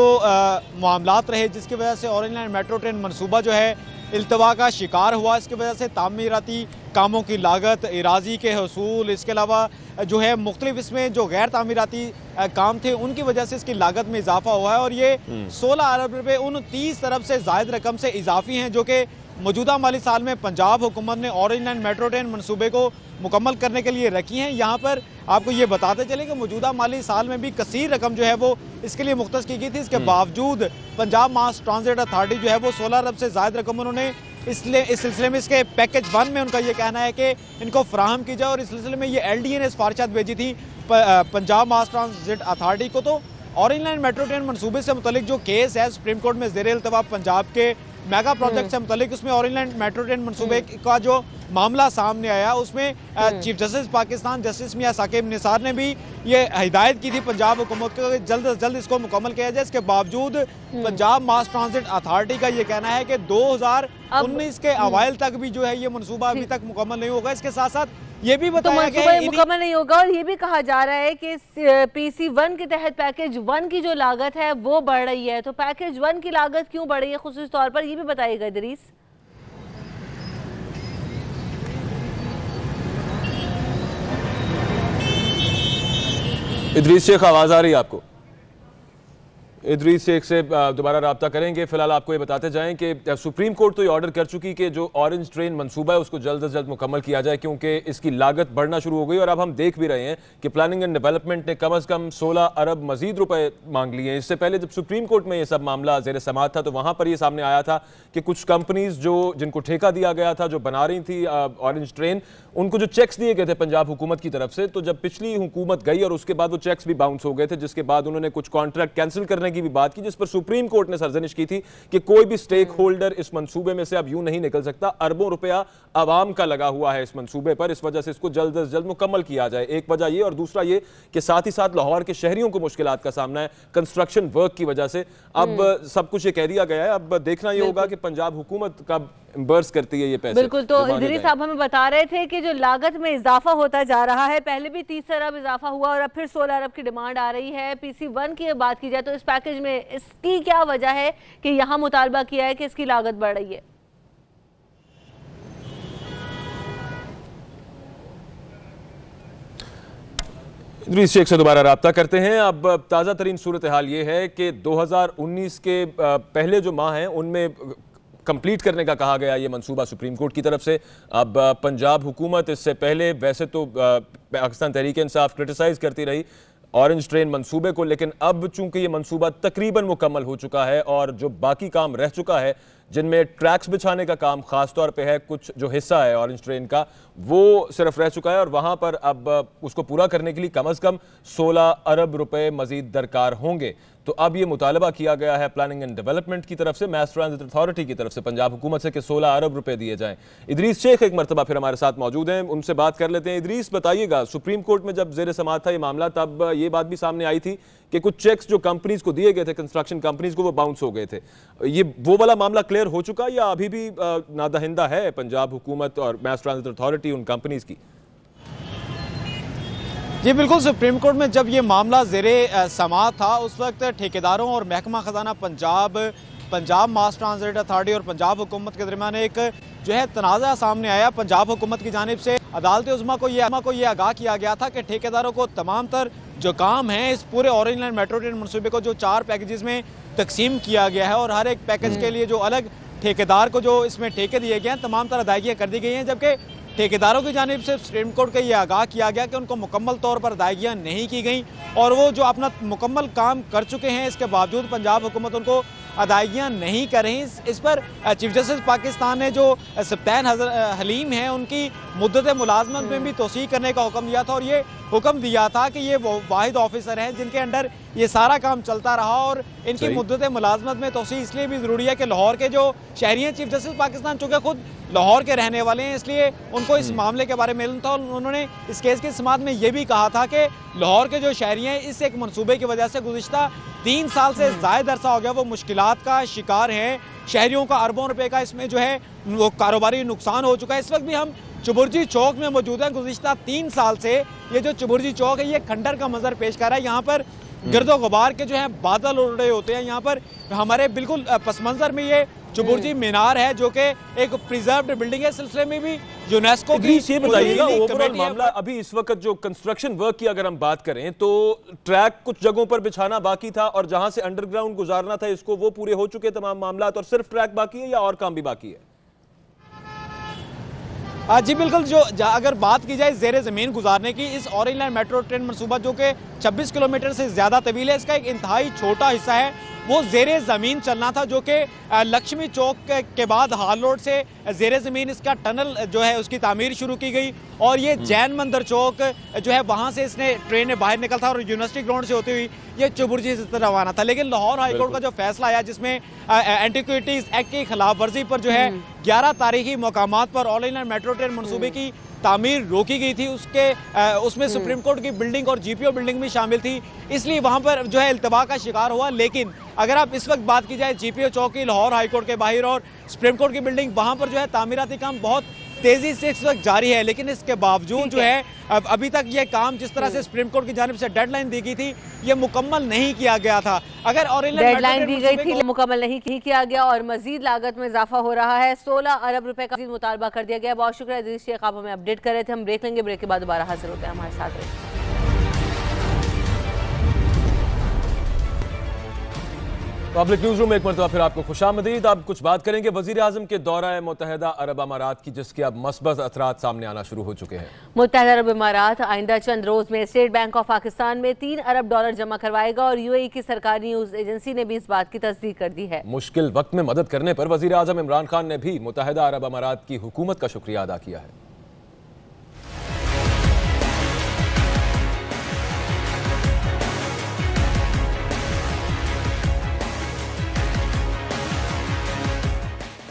मामलात रहे जिसकी वजह से ऑरेंज लाइन मेट्रो ट्रेन मनसूबा जो है इल्तवा का शिकार हुआ। इसकी वजह से तामीराती कामों की लागत, इराजी के हसूल, इसके अलावा जो है मुख्तलिफ इसमें जो गैर तामीराती काम थे उनकी वजह से इसकी लागत में इजाफा हुआ है। और ये 16 अरब रुपये उन 30 अरब से जायद रकम से इजाफी हैं जो कि मौजूदा माली साल में पंजाब हुकूमत ने ऑरेंज लाइन मेट्रो ट्रेन मनसूबे को मुकम्मल करने के लिए रखी हैं। यहाँ पर आपको ये बताते चले कि मौजूदा माली साल में भी कसीर रकम जो है वो इसके लिए मुख्तस की गई थी। इसके बावजूद पंजाब मास ट्रांजिट अथॉरिटी जो है वो 16 अरब से ज़ायद रकम उन्होंने इस सिलसिले में इसके पैकेज 1 में उनका ये कहना है कि इनको फराहम की जाए। और इस सिलसिले में ये LDA ने सिफारिशात भेजी थी पंजाब मास ट्रांजिट अथॉरिटी को। तो ऑरेंज लाइन मेट्रो ट्रेन मनसूबे से मुतलिक जो केस है सुप्रीम कोर्ट में ज़ेर इल्तवा पंजाब के मेगा प्रोजेक्ट से मुतलिक, उसमें ऑरेंज लाइन मेट्रो ट्रेन मनसूबे का जो मामला सामने आया उसमें चीफ जस्टिस पाकिस्तान जस्टिस मियां साकिब निसार ने भी ये हिदायत की थी पंजाब हुकूमत को जल्द से जल्द इसको मुकम्मल किया जाए। इसके बावजूद पंजाब मास ट्रांजिट अथॉरिटी का ये कहना है कि 2019 के अवाइल तक भी जो है ये मनसूबा अभी तक मुकम्मल नहीं होगा। इसके साथ साथ ये भी बताया गया कि मुकम्मल नहीं होगा और ये भी कहा जा रहा है कि PC1 के तहत पैकेज 1 की जो लागत है वो बढ़ रही है। तो पैकेज 1 की लागत क्यों बढ़ रही है खुसूस तौर पर, ये भी बताइएगा इदरीस। इदरीस शेख, आवाज आ रही है आपको? इदरीस शेख से दोबारा रब्ता करेंगे। फिलहाल आपको ये बताते जाएं कि सुप्रीम कोर्ट तो ये ऑर्डर कर चुकी कि जो ऑरेंज ट्रेन मंसूबा है उसको जल्द से जल्द मुकम्मल किया जाए, क्योंकि इसकी लागत बढ़ना शुरू हो गई। और अब हम देख भी रहे हैं कि प्लानिंग एंड डेवलपमेंट ने कम अज़ कम 16 अरब मजीद रुपए मांग लिए हैं। इससे पहले जब सुप्रीम कोर्ट में ये सब मामला ज़ेर समाअत था तो वहाँ पर ये सामने आया था कि कुछ कंपनीज जिनको ठेका दिया गया था, जो बना रही थी ऑरेंज ट्रेन, उनको जो चेक्स दिए गए थे पंजाब हुकूमत की तरफ से, तो जब पिछली हुकूमत गई और उसके बाद वो चेक्स भी बाउंस हो गए थे, जिसके बाद उन्होंने कुछ कॉन्ट्रैक्ट कैंसिल करने की भी बात की, जिस पर सुप्रीम कोर्ट ने सरजनिश की थी कि कोई भी स्टेक होल्डर इस मंसूबे में से अब यूं नहीं निकल सकता। अरबों रुपया आवाम का लगा हुआ है इस मंसूबे पर, इस वजह से इसको जल्द से जल्द मुकम्मल किया जाए। एक वजह ये, और दूसरा ये कि साथ ही साथ लाहौर के शहरियों को मुश्किलात का सामना है कंस्ट्रक्शन वर्क की वजह से। अब सब कुछ ये कह दिया गया है, अब देखना ये होगा कि पंजाब हुकूमत कब बर्स करती है ये पैसे। बिल्कुल, तो इदरीस साहब हमें बता रहे थे कि जो लागत में इजाफा होता जा रहा है, पहले भी 30 अरब इजाफा हुआ और अब फिर 16 अरब की डिमांड आ रही है। PC1 की बात की जाए तो इस पैकेज में इसकी क्या वजह है कि यहाँ मुतालबा किया है कि इसकी लागत बढ़ रही है? इदरीस शेख से दोबारा रब्ता करते हैं। अब ताज़ा तरीन सूरत हाल ये है कि 2019 के पहले जो माह हैं उनमें कंप्लीट करने का कहा गया ये मंसूबा सुप्रीम कोर्ट की तरफ से। अब पंजाब हुकूमत इससे पहले वैसे तो पाकिस्तान तहरीक इंसाफ क्रिटिसाइज करती रही ऑरेंज ट्रेन मंसूबे को, लेकिन अब चूंकि ये मंसूबा तकरीबन मुकम्मल हो चुका है और जो बाकी काम रह चुका है, जिनमें ट्रैक्स बिछाने का काम खास तौर पे है, कुछ जो हिस्सा है ऑरेंज ट्रेन का वो सिर्फ रह चुका है और वहाँ पर अब उसको पूरा करने के लिए कम अज़ कम 16 अरब रुपए मजीद दरकार होंगे। तो अब ये मुतालबा किया गया है प्लानिंग एंड डेवलपमेंट की तरफ से, मास ट्रांजिट अथॉरिटी की तरफ से पंजाब हुकूमत से कि 16 अरब रुपए दिए जाएं। इदरीस शेख एक मरतबा फिर हमारे साथ मौजूद हैं, उनसे बात कर लेते हैं। इदरीस, बताइएगा, सुप्रीम कोर्ट में जब ज़ेर समाअत था ये मामला, तब ये बात भी सामने आई थी कि कुछ चेक्स जो कंपनीज को दिए गए थे, कंस्ट्रक्शन कंपनीज को, वो बाउंस हो गए थे। ये वो वाला मामला क्लियर हो चुका या अभी भी नादहिंदा है पंजाब हुकूमत और मास ट्रांजिट अथॉरिटी उन कंपनीज की? जी बिल्कुल, सुप्रीम कोर्ट में जब ये मामला ज़ेरे समाअत था उस वक्त ठेकेदारों और महकमा खजाना पंजाब मास ट्रांजिट अथॉरिटी और पंजाब हुकूमत के दरमियान एक जो है तनाज़ा सामने आया। पंजाब हुकूमत की जानिब से अदालत उज़्मा को ये आगाह किया गया था कि ठेकेदारों को तमाम तर जो काम है इस पूरे ऑरेंज लाइन मेट्रो ट्रेन मनसूबे को जो 4 पैकेजेस में तकसीम किया गया है और हर एक पैकेज के लिए जो अलग ठेकेदार को जो इसमें ठेके दिए गए हैं, तमाम तरह अदायगियाँ कर दी गई हैं। जबकि ठेकेदारों की जानिब से सुप्रीम कोर्ट का ये आगाह किया गया कि उनको मुकम्मल तौर पर अदायगियाँ नहीं की गई और वो जो अपना मुकम्मल काम कर चुके हैं, इसके बावजूद पंजाब हुकूमत उनको अदायगियाँ नहीं कर रही। इस पर चीफ जस्टिस पाकिस्तान ने जो सब्तान हलीम हैं उनकी मुद्दत मुलाजमत में भी तोसी करने का हुक्म दिया था और ये हुक्म दिया था कि ये वो वाहिद ऑफिसर हैं जिनके अंडर ये सारा काम चलता रहा और इनकी मुद्दत मुलाजमत में तोसी इसलिए भी ज़रूरी है कि लाहौर के जो शहरी हैं, चीफ जस्टिस पाकिस्तान चूँकि खुद लाहौर के रहने वाले हैं, इसलिए उनको इस मामले के बारे में इल्म था। उन्होंने इस केस की समाअत में ये भी कहा था कि लाहौर के जो शहरी हैं इस एक मनसूबे की वजह से गुज़िश्ता 3 साल से ज़ायद अरसा हो गया वो मुश्किलात का शिकार हैं। शहरियों का अरबों रुपए का इसमें जो है वो कारोबारी नुकसान हो चुका है। इस वक्त भी हम चुबुर्जी चौक में मौजूद हैं। गुज़िश्ता 3 साल से ये जो चुबुर्जी चौक है ये खंडर का मंजर पेश कर रहा है। यहाँ पर गर्दो गुबार के जो है बादल उड़ रहे होते हैं। यहाँ पर हमारे बिल्कुल पस मंजर में ये चुबुर्जी मीनार है जो कि एक प्रिजर्व्ड बिल्डिंग है। सिलसिले में भी यूनेस्को की ये बताइएगा, ओवरऑल मामला अभी इस वक्त जो कंस्ट्रक्शन वर्क की अगर हम बात करें तो ट्रैक कुछ जगहों पर बिछाना बाकी था और जहां से अंडरग्राउंड गुजारना था इसको, वो पूरे हो चुके तमाम मामला और सिर्फ ट्रैक बाकी है या और काम भी बाकी है? जी बिल्कुल, जो अगर बात की जाए ज़ेरे ज़मीन गुजारने की, इस ऑरेंज लाइन मेट्रो ट्रेन मनसूबा जो कि 26 किलोमीटर से ज़्यादा तवील है, इसका एक इंतहाई छोटा हिस्सा है वो ज़ेरे ज़मीन चलना था जो कि लक्ष्मी चौक के बाद हाल रोड से ज़ेरे ज़मीन इसका टनल जो है उसकी तामीर शुरू की गई और ये जैन मंदिर चौक जो है वहाँ से इसने ट्रेन बाहर निकल था और यूनिवर्सिटी ग्राउंड से होती हुई ये चुबुर्जी से रवाना था। लेकिन लाहौर हाईकोर्ट का जो फैसला आया जिसमें एंटीक्विटीज़ एक्ट की खिलाफ वर्जी पर जो है 11 तारीखी मकामात पर ऑरेंज लाइन मेट्रो ट्रेन मनसूबे की तामीर रोकी गई थी, उसमें सुप्रीम कोर्ट की बिल्डिंग और जीपीओ बिल्डिंग भी शामिल थी, इसलिए वहां पर जो है इल्तबा का शिकार हुआ। लेकिन अगर आप इस वक्त बात की जाए जीपीओ चौकी लाहौर हाईकोर्ट के बाहर और सुप्रीम कोर्ट की बिल्डिंग, वहां पर जो है तामीराती काम बहुत तेजी से इस वक्त जारी है। लेकिन इसके बावजूद जो है अभी तक ये काम जिस तरह से सुप्रीम कोर्ट की जानिब से डेडलाइन दी गई थी ये मुकम्मल नहीं किया गया था। अगर डेडलाइन दी गई थी मुकम्मल नहीं किया गया और मजीद लागत में इजाफा हो रहा है। 16 अरब रुपए का मुतालबा कर दिया गया। बहुत शुक्रिया इदरीस शेख, आप हमें अपडेट कर रहे थे। हम ब्रेक लेंगे, ब्रेक के बाद दोबारा हाजिर होते हैं, हमारे साथ रहिए। पब्लिक न्यूज रूम में एक मरतबा फिर आपको खुशामदीद। अब कुछ बात करेंगे वजीर आजम के दौरा मुत्तहिदा अरब अमारात की, जिसके अब मस्बत असरात सामने आना शुरू हो चुके हैं। मुत्तहिदा अरब अमारात आइंदा चंद रोज में स्टेट बैंक ऑफ पाकिस्तान में $3 अरब जमा करवाएगा और यूएई की सरकारी न्यूज एजेंसी ने भी इस बात की तस्दीक कर दी है। मुश्किल वक्त में मदद करने पर वजीर आजम इमरान खान ने भी मुत्तहिदा अरब अमारात की हुकूमत का शुक्रिया अदा किया है।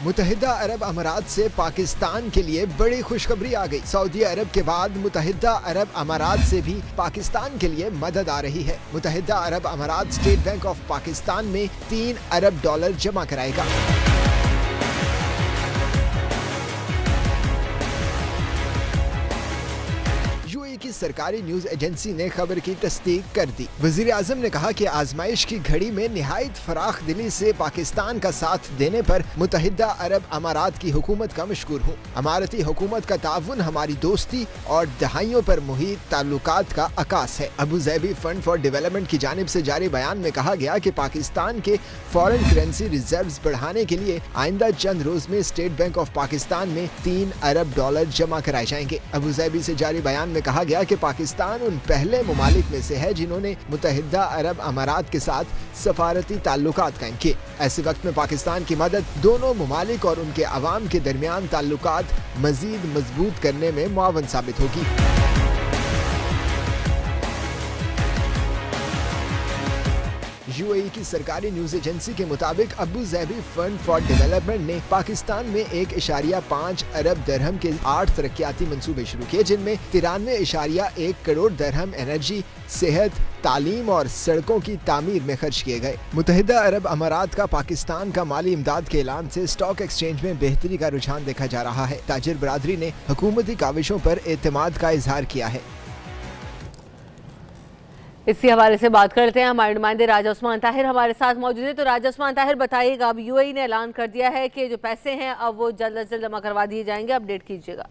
मुत्तहिदा अरब अमारात से पाकिस्तान के लिए बड़ी खुशखबरी आ गई। सऊदी अरब के बाद मुत्तहिदा अरब अमारात से भी पाकिस्तान के लिए मदद आ रही है। मुत्तहिदा अरब अमारात स्टेट बैंक ऑफ पाकिस्तान में $3 अरब जमा कराएगा। की सरकारी न्यूज एजेंसी ने खबर की तस्दीक कर दी। वजीर आजम ने कहा कि आजमाइश की घड़ी में निहायत फराख दिली से पाकिस्तान का साथ देने पर मुत्तहिदा अरब अमारात की हुकूमत का मशकूर हूँ। अमारती हुकूमत का ताउन हमारी दोस्ती और दहाइयों पर मुहित ताल्लुकात का अकास है। अबू ज़ैबी फंड फॉर डेवलपमेंट की जानिब से जारी बयान में कहा गया कि पाकिस्तान के फॉरेन करेंसी रिजर्व्स बढ़ाने के लिए आइंदा चंद रोज में स्टेट बैंक ऑफ पाकिस्तान में $3 अरब जमा कराए जाएंगे। अबू ज़ैबी से जारी बयान में कहा गया कि पाकिस्तान उन पहले मुमालिक में से है जिन्होंने मुत्तहिदा अरब अमारात के साथ सफारती ताल्लुकात कायम किए। ऐसे वक्त में पाकिस्तान की मदद दोनों मुमालिक और उनके अवाम के दरमियान ताल्लुकात मजीद मजबूत करने में मुआवन साबित होगी। यूएई की सरकारी न्यूज एजेंसी के मुताबिक अबू ज़ैबी फंड फॉर डेवलपमेंट ने पाकिस्तान में 1.5 अरब दरहम के 8 तरक्याती मंसूबे शुरू किए, जिनमें 93.1 करोड़ दरहम एनर्जी, सेहत, तालीम और सड़कों की तामीर में खर्च किए गए। मुत्तहिदा अरब अमारात का पाकिस्तान का माली इमदाद के ऐलान से स्टॉक एक्सचेंज में बेहतरी का रुझान देखा जा रहा है। ताजिर बरादरी ने हुकूमती काविशों पर एतमाद का इजहार किया है। इसी हवाले से बात करते हैं, हमारे नुमाइंदे राजा उस्मान ताहिर हमारे साथ मौजूद है। तो राजा उस्मान ताहिर बताइएगा, अब यूएई ने ऐलान कर दिया है कि जो पैसे हैं अब वो जल्द अज जल्द जमा करवा दिए जाएंगे, अपडेट कीजिएगा।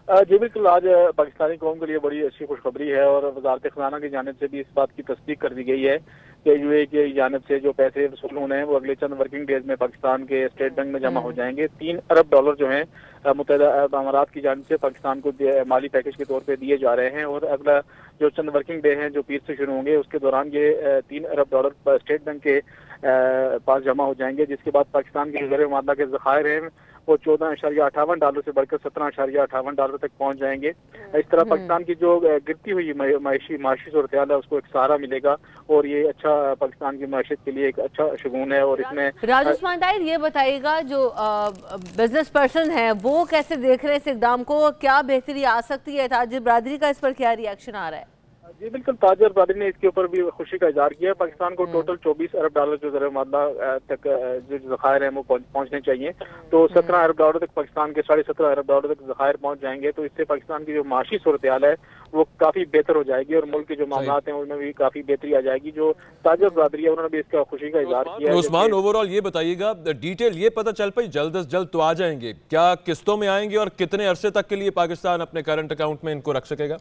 जी बिल्कुल, आज पाकिस्तानी कौम के लिए बड़ी अच्छी खुशखबरी है और वजारत खजाना की जानिब से भी इस बात की तस्दीक कर दी गई है कि यूएई की जानिब से जो पैसे वसूल होने हैं वो अगले चंद वर्किंग डेज में पाकिस्तान के स्टेट बैंक में जमा हो जाएंगे। 3 अरब डॉलर जो हैं मुत्तहिदा अरब अमारात की जानिब से पाकिस्तान को माली पैकेज के तौर पे दिए जा रहे हैं और अगला जो चंद वर्किंग डे हैं जो पीर से शुरू होंगे उसके दौरान ये 3 अरब डॉलर स्टेट बैंक के पास जमा हो जाएंगे, जिसके बाद पाकिस्तान के ज़र मुआदला के ज़खायर हैं वो 14.58 डॉलर से बढ़कर 17.58 डॉलर तक पहुंच जाएंगे। इस तरह पाकिस्तान की जो गिरती हुई माशी सूरत हाल है उसको एक सहारा मिलेगा और ये अच्छा पाकिस्तान की माशियत के लिए एक अच्छा शगुन है। और इसमें राजा उस्मान ताहिर ये बताइएगा, जो बिजनेस पर्सन है वो कैसे देख रहे हैं इस इक़दाम को, क्या बेहतरी आ सकती है? ताजिर बरादरी का इस पर क्या रिएक्शन आ रहा है? जी बिल्कुल, ताजिर बरादरी ने इसके ऊपर भी खुशी का इजहार किया है। पाकिस्तान को टोटल 24 अरब डॉलर जो ज़र मुआदला तक जो ज़खायर हैं वो पहुंचने चाहिए, तो 17 अरब डॉलर तक पाकिस्तान के 17.5 अरब डॉलर तक ज़खायर पहुंच जाएंगे। तो इससे पाकिस्तान की जो माशी सूरत हाल है वो काफी बेहतर हो जाएगी और मुल्क के जो मामला हैं उनमें भी काफी बेहतरी आ जाएगी। जो ताजिर बरादरी है उन्होंने भी इसका खुशी का इजहार किया है। उस्मान, ओवरऑल ये बताइएगा, डिटेल ये पता चल पाई जल्द से जल्द तो आ जाएंगे, क्या किस्तों में आएंगे और कितने अरसे तक के लिए पाकिस्तान अपने करंट अकाउंट में इनको रख सकेगा?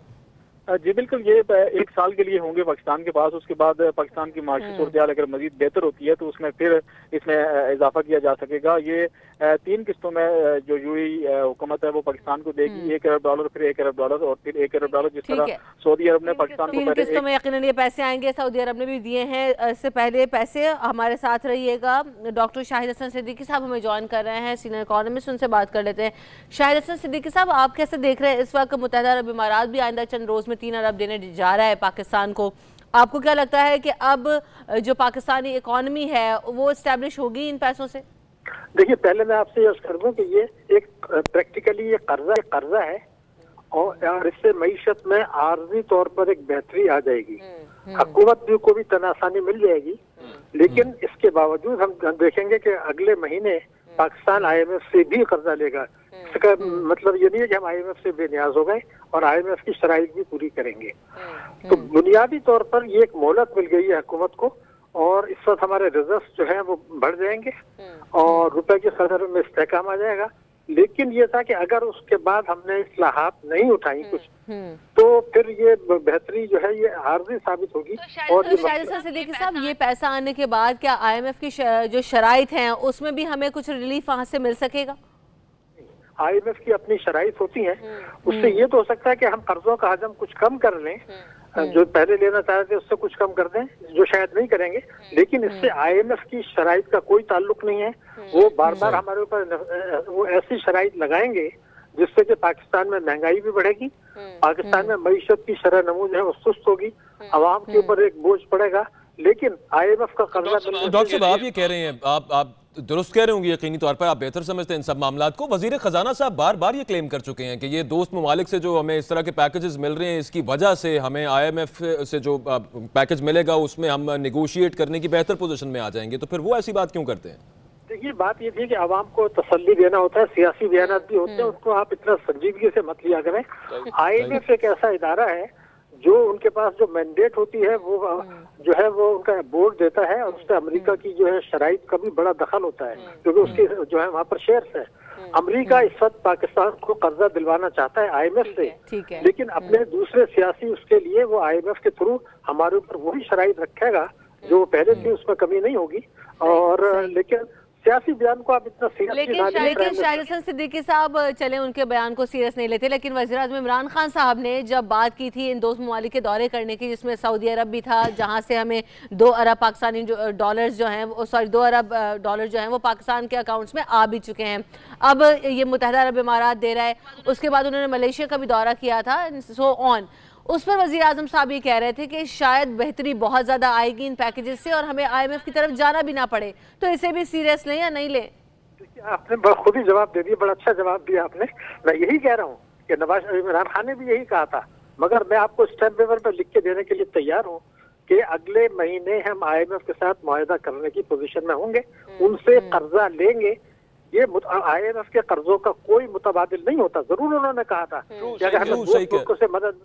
जी बिल्कुल, ये 1 साल के लिए होंगे पाकिस्तान के पास। उसके बाद पाकिस्तान की माशी सूरत हाल अगर मजीद बेहतर होती है तो उसमें फिर इसमें इजाफा किया जा सकेगा। ये 3 किस्तों में जो यूएई हुकूमत है वो पाकिस्तान को देगी, 1 अरब डॉलर, फिर 1 अरब डॉलर और फिर 1 अरब डॉलर, जिस तरह सऊदी अरब ने पाकिस्तान को 3 किस्तों में यकीनन ये पैसे आएंगे। सऊदी अरब ने भी दिए हैं इससे पहले पैसे। हमारे साथ रहिएगा, डॉक्टर शाहिद हसन सिद्दीकी साहब हमें ज्वाइन कर रहे हैं, सीनियर इकोनॉमिस्ट, उनसे बात कर लेते हैं। शाहिद हसन सिद्दीकी साहब, आप कैसे देख रहे हैं इस वक्त मुत्तहिदा अरब इमारात भी आइंदा चंद रोज में 3 अरब देने जा रहा है पाकिस्तान को, आपको क्या लगता है कि अब जो पाकिस्तानी इकोनॉमी है वो एस्टैब्लिश होगी इन पैसों से? देखिए, पहले मैं आपसे अर्ज कर दूं कि ये एक प्रैक्टिकली ये कर्जा है और इससे मईशत में आर्जी तौर पर एक बेहतरी आ जाएगी, हुकूमत को भी तनासानी मिल जाएगी। लेकिन इसके बावजूद हम देखेंगे कि अगले महीने पाकिस्तान IMF से भी कर्जा लेगा। इसका मतलब ये नहीं है कि हम IMF से बेनियाज हो गए और IMF की शराइत भी पूरी करेंगे। तो बुनियादी तौर पर ये एक मोहलत मिल गई है हुकूमत को और इस वक्त हमारे रिजर्व जो है वो बढ़ जाएंगे और रुपए की कदर में इस्तेहकाम आ जाएगा। लेकिन ये था कि अगर उसके बाद हमने इस्लाहात नहीं उठाई कुछ तो फिर ये बेहतरी जो है ये आर्जी साबित होगी। और सिद्दीकी साहब, ये पैसा आने के बाद क्या IMF की जो शराइत हैं उसमें भी हमें कुछ रिलीफ वहाँ से मिल सकेगा? IMF की अपनी शराइत होती हैं, उससे ये तो हो सकता है कि हम कर्जों का हजम कुछ कम कर लें, जो पहले लेना चाह रहे थे उससे कुछ कम कर दें, जो शायद नहीं करेंगे। लेकिन इससे IMF की शराइत का कोई ताल्लुक नहीं है। वो बार बार हमारे ऊपर वो ऐसी शराइत लगाएंगे जिससे कि पाकिस्तान में महंगाई भी बढ़ेगी, पाकिस्तान में मईशत की शरह नमू जो है वो सुस्त होगी, आवाम के ऊपर एक बोझ पड़ेगा। लेकिन IMF का कर्जा, डॉक्टर साहब आप ये कह रहे हैं, आप दुरुस्त कह रहे होंगे, यकीनी तौर पर आप बेहतर समझते हैं इन सब मामलात को। वजीर खजाना साहब बार बार ये क्लेम कर चुके हैं कि ये दोस्त ममालिक से जो हमें इस तरह के पैकेजेस मिल रहे हैं इसकी वजह से हमें IMF से जो पैकेज मिलेगा उसमें हम निगोशिएट करने की बेहतर पोजीशन में आ जाएंगे। तो फिर वो ऐसी बात क्यों करते हैं? देखिए, बात ये थी कि आवाम को तसल्ली देना होता है, सियासी बयानात भी होते हैं, उसको आप इतना संजीदगी से मत लिया करें। IMF एक ऐसा इदारा है जो उनके पास जो मैंडेट होती है वो जो है वो उनका बोर्ड देता है और उससे अमेरिका की जो है शराइत का भी बड़ा दखल होता है क्योंकि उसके जो है वहाँ पर शेयर्स है। अमेरिका इस वक्त पाकिस्तान को कर्जा दिलवाना चाहता है IMF से, लेकिन अपने दूसरे सियासी उसके लिए वो IMF के थ्रू हमारे ऊपर वही शराइत रखेगा जो पहले थी, उसमें कमी नहीं होगी। और लेकिन सियासी बयान को आप इतना सीरियस लेकिन शाहिद हसन सिद्दीकी साहब चले उनके बयान को सीरियस नहीं लेते, लेकिन वज़ीर-ए-आज़म इमरान खान साहब ने जब बात की थी इन दोस्त ममालिक के दौरे करने की, जिसमें सऊदी अरब भी था जहां से हमें 2 अरब पाकिस्तानी डॉलर्स जो हैं वो 2 अरब डॉलर जो हैं वो पाकिस्तान के अकाउंट्स में आ भी चुके हैं। अब ये मुत्तहिदा अरब इमारात दे रहा है, उसके बाद उन्होंने मलेशिया का भी दौरा किया था, सो ऑन। उस पर वज़ीर आज़म साहब ये कह रहे थे कि शायद बेहतरी बहुत ज़्यादा आएगी इन पैकेजेस से और हमें IMF की तरफ जाना भी ना पड़े, तो इसे भी सीरियस लें या नहीं लें? आपने खुद ही जवाब दे दिया, बड़ा अच्छा जवाब दिया आपने। मैं यही कह रहा हूँ कि नवाज इमरान खान ने भी यही कहा था, मगर मैं आपको स्टैम्प पेपर पर लिख के देने के लिए तैयार हूँ कि अगले महीने हम IMF के साथ मुआहदा करने की पोजीशन में होंगे, उनसे कर्जा लेंगे। ये IMF के कर्जों का कोई मुतबादिल नहीं होता। जरूर उन्होंने कहा था कि अगर हमें मुल्कों से मदद।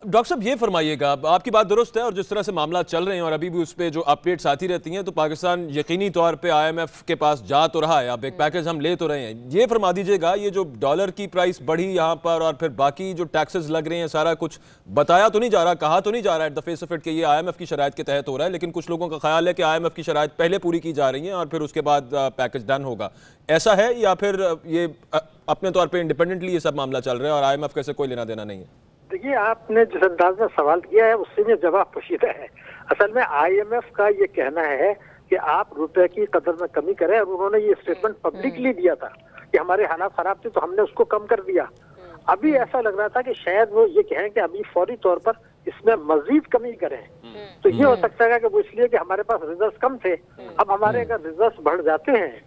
डॉक्टर साहब ये फरमाइएगा, आपकी बात दुरुस्त है और जिस तरह से मामला चल रहे हैं और अभी भी उस पर जो अपडेट्स आती रहती हैं, तो पाकिस्तान यकीनी तौर पे IMF के पास जा तो रहा है, अब एक पैकेज हम ले तो रहे हैं। ये फरमा दीजिएगा, ये जो डॉलर की प्राइस बढ़ी यहाँ पर और फिर बाकी जो टैक्सेस लग रहे हैं, सारा कुछ बताया तो नहीं जा रहा, कहा तो नहीं जा रहा at the face of it कि ये IMF की शराइत के तहत हो रहा है, लेकिन कुछ लोगों का ख्याल है कि IMF की शराइत पहले पूरी की जा रही है और फिर उसके बाद पैकेज डन होगा। ऐसा है या फिर ये अपने तौर पर इंडिपेंडेंटली ये सब मामला चल रहा है और IMF का कोई लेना देना नहीं है? देखिए, आपने जिस अंदाज में सवाल किया है उससे में जवाब पोशीदा है। असल में IMF का ये कहना है कि आप रुपए की कदर में कमी करें, और उन्होंने ये स्टेटमेंट पब्लिकली दिया था कि हमारे हालात खराब थे तो हमने उसको कम कर दिया। अभी ऐसा लग रहा था कि शायद वो ये कहें कि अभी फौरी तौर पर इसमें मजीद कमी करें, तो ये हो सकता है कि वो इसलिए कि हमारे पास रिजर्व कम थे, अब हमारे अगर रिजर्व बढ़ जाते हैं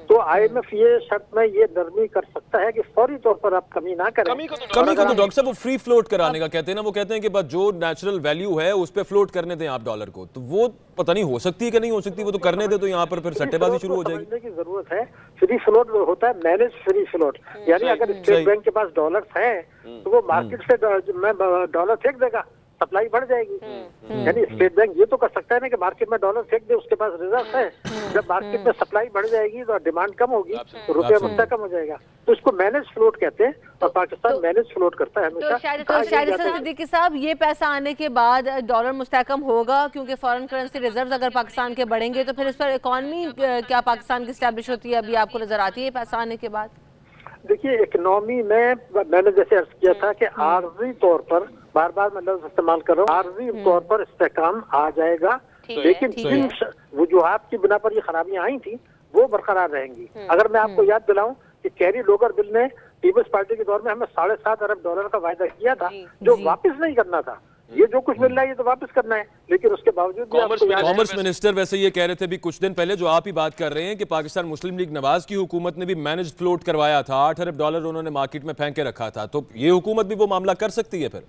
तो IMF ये शर्त में ये नरमी कर सकता है कि फौरी तौर पर आप कमी ना करें। कमी को तो डॉक्टर साहब वो फ्री फ्लोट कराने का कहते हैं ना, वो कहते हैं कि बस जो नेचुरल वैल्यू है उस पे फ्लोट करने दें आप डॉलर को, तो वो पता नहीं हो सकती है कि नहीं हो सकती, वो तो करने दे तो यहाँ पर फिर सट्टेबाजी शुरू हो जाएगी। की जरूरत है। फ्री फ्लोट होता है मैनेज फ्री फ्लोट, यानी अगर स्टेट बैंक के पास डॉलर्स हैं तो वो मार्केट से डॉलर फेंक देगा, सप्लाई बढ़ जाएगी। यानी स्टेट बैंक ये तो कर सकता है ना कि मार्केट में डॉलर फेंक दे, उसके पास रिजर्व है, जब मार्केट में सप्लाई बढ़ जाएगी तो डिमांड कम होगी तो रुपया मुफ्ता कम हो जाएगा, तो इसको मैनेज फ्लोट कहते हैं और पाकिस्तान मैनेज फ्लोट करता है हमेशा। तो शायद सिद्दीकी साहब, ये पैसा आने के बाद डॉलर मुस्तहकम होगा क्योंकि फॉरेन करेंसी रिजर्व अगर पाकिस्तान के बढ़ेंगे तो फिर इस पर इकॉनमी क्या पाकिस्तान की स्टैब्लिश होती है, अभी आपको नजर आती है पैसा आने के बाद? देखिए, इकोनॉमी में मैंने जैसे अर्ज किया था कि आर्जी तौर पर, बार बार मैं लफ्ज़ इस्तेमाल कर रहा हूँ, आर्जी तौर पर इस्तेहकाम आ जाएगा, लेकिन जिन वजूहात की बिना पर ये खराबियां आई थी वो बरकरार रहेंगी। अगर मैं आपको याद दिलाऊं कि कैरी लोगर बिल ने पीपल्स पार्टी के दौर में हमें $7.5 अरब का वायदा किया था जो वापस नहीं करना था। ये जो कुछ मिल रहा है ये तो वापस करना है, लेकिन उसके बावजूद कॉमर्स मिनिस्टर वैसे ये कह रहे थे भी कुछ दिन पहले, जो आप ही बात कर रहे हैं, कि पाकिस्तान मुस्लिम लीग नवाज की हुकूमत ने भी मैनेज फ्लोट करवाया था, $8 अरब उन्होंने मार्केट में फेंक के रखा था, तो ये हुकूमत भी वो मामला कर सकती है फिर?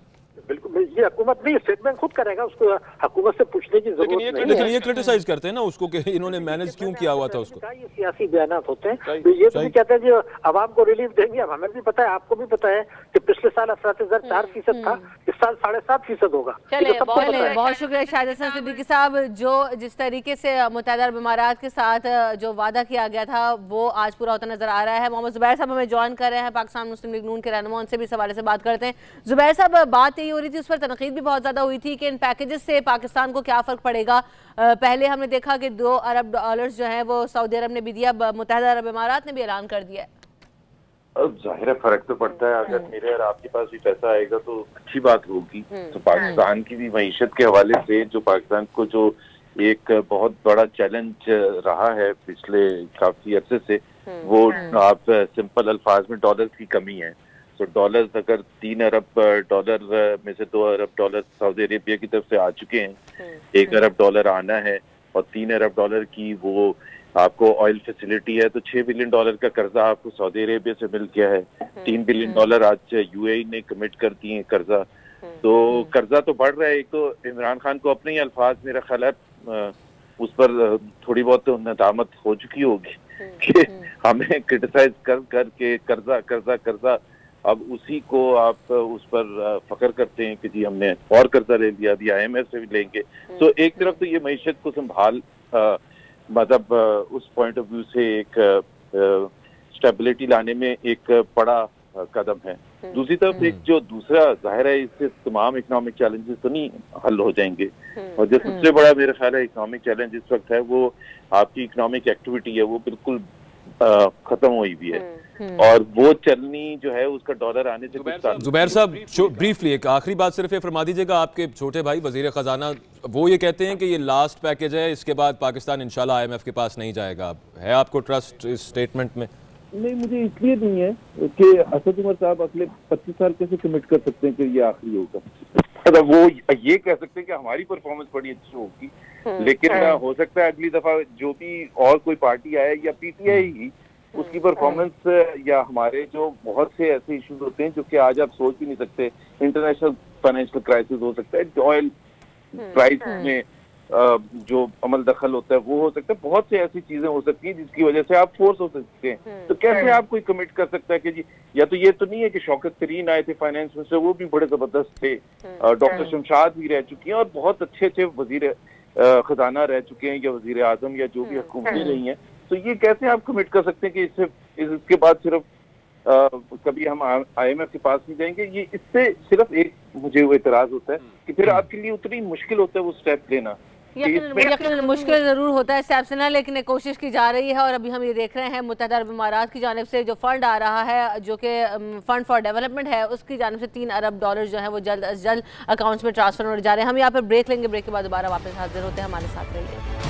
बिल्कुल, ये हुकूमत नहीं, स्टेट बैंक खुद करेगा, उसको हुकूमत से पूछने की जरूरत नहीं है। लेकिन ये क्रिटिसाइज करते हैं ना उसको कि इन्होंने मैनेज क्यों किया हुआ था उसको। ये सियासी बयानात होते हैं, तो ये तो भी कहते हैं जी आवाम को रिलीफ देंगे। अब हमें भी पता है, आपको भी पता है कि पिछले साल अफरात-ए-ज़र 4% था, इस साल 7.5% होगा। बहुत शुक्रिया शाहिद हसन सिद्दीकी साहब। जो जिस तरीके से मुत्तहिदा अरब इमारात के साथ जो वादा किया गया था वो आज पूरा होता नजर आ रहा है। मोहम्मद जुबैर साहब हमें ज्वाइन कर रहे हैं, पाकिस्तान मुस्लिम लीग नून के रहनुमा, उनसे भी इस हवाले से बात करते हैं। जुबैर साहब, बात यही हो रही थी, उस पर तनकीद भी बहुत ज्यादा हुई थी कि इन पैकेजेस से पाकिस्तान को क्या फर्क पड़ेगा। पहले हमने देखा कि $2 अरब जो है वो सऊदी अरब ने भी दिया, मुत्तहिदा अरब इमारात ने भी ऐलान कर दिया है। अब जाहिर है फर्क तो पड़ता है, अगर मेरे और आपके पास भी पैसा आएगा तो अच्छी बात होगी। तो पाकिस्तान की भी मईशत के हवाले से जो पाकिस्तान को जो एक बहुत बड़ा चैलेंज रहा है पिछले काफी अरसे से, वो आप सिंपल अल्फाज में डॉलर की कमी है। तो डॉलर अगर $3 अरब में से $2 अरब सऊदी अरेबिया की तरफ से आ चुके हैं, $1 अरब आना है, और $3 अरब की वो आपको ऑयल फैसिलिटी है, तो $6 बिलियन का कर्जा आपको सऊदी अरेबिया से मिल गया है। $3 बिलियन आज यूएई ने कमिट कर दिए हैं कर्जा, तो कर्जा तो बढ़ रहा है। एक तो इमरान खान को अपने ही अल्फाज मेरा ख्याल है उस पर थोड़ी बहुत तो नदामत हो चुकी होगी कि हमें क्रिटिसाइज करके कर्जा कर्जा कर्जा, अब उसी को आप उस पर फख्र करते हैं कि जी हमने और कर्जा ले लिया, अभी IMF से भी लेंगे। तो एक तरफ तो ये मईशत को संभाल मतलब उस पॉइंट ऑफ व्यू से एक स्टेबिलिटी लाने में एक बड़ा कदम है। दूसरी तरफ एक जो दूसरा जाहिर है, इससे तमाम इकोनॉमिक चैलेंजेस तो नहीं हल हो जाएंगे, और जो सबसे बड़ा मेरा ख्याल है इकोनॉमिक चैलेंज इस वक्त है वो आपकी इकोनॉमिक एक्टिविटी है, वो बिल्कुल खत्म हुई भी है, और वो चलनी जो है उसका डॉलर आने से कुछ। जुबैर साहब ब्रीफली एक आखिरी बात सिर्फ ये फरमा दीजिएगा, आपके छोटे भाई वजीर खजाना वो ये कहते हैं कि ये लास्ट पैकेज है, इसके बाद पाकिस्तान इंशाल्लाह IMF के पास नहीं जाएगा, है आपको ट्रस्ट इस स्टेटमेंट में? नहीं, मुझे इसलिए नहीं है कि असद उमर साहब अगले 25 साल कैसे कमिट कर सकते हैं कि ये आखिरी होगा। तो वो ये कह सकते हैं कि हमारी परफॉर्मेंस बड़ी अच्छी होगी, लेकिन हो सकता है अगली दफा जो भी और कोई पार्टी आए या पीटीआई ही उसकी परफॉर्मेंस या हमारे जो बहुत से ऐसे इश्यूज होते हैं जो कि आज आप सोच भी नहीं सकते, इंटरनेशनल फाइनेंशियल क्राइसिस हो सकता है, ऑयल प्राइस में जो अमल दखल होता है वो हो सकता है, बहुत से ऐसी चीजें हो सकती हैं जिसकी वजह से आप फोर्स हो सकते हैं। तो कैसे आप कोई कमिट कर सकता है कि जी, या तो ये तो नहीं है कि शौकत तरीन आए थे फाइनेंस मिनिस्टर, वो भी बड़े जबरदस्त थे, डॉक्टर शमशाद भी रह चुकी हैं और बहुत अच्छे अच्छे वजीर खजाना रह चुके हैं या वजीर आजम या जो भी हुकूमतें रही हैं। तो ये कैसे आप कमिट कर सकते हैं कि इसके बाद सिर्फ कभी हम IMF के पास नहीं जाएंगे? ये इससे सिर्फ एक मुझे वो एतराज होता है कि फिर आपके लिए उतनी मुश्किल होता है वो स्टेप लेना। यकीन मुश्किल जरूर होता है स्टेप्स लेना, लेकिन कोशिश की जा रही है। और अभी हम ये देख रहे हैं मुत्तहिदा अरब इमारात की जानिब से जो फंड आ रहा है, जो कि फंड फॉर डेवलपमेंट है, उसकी जानिब से $3 अरब जो है वो जल्द अज जल्द अकाउंट्स में ट्रांसफर होने जा रहे हैं। हम यहाँ पर ब्रेक लेंगे, ब्रेक के बाद दोबारा वापस हाजिर होते हैं, हमारे साथ रहिए।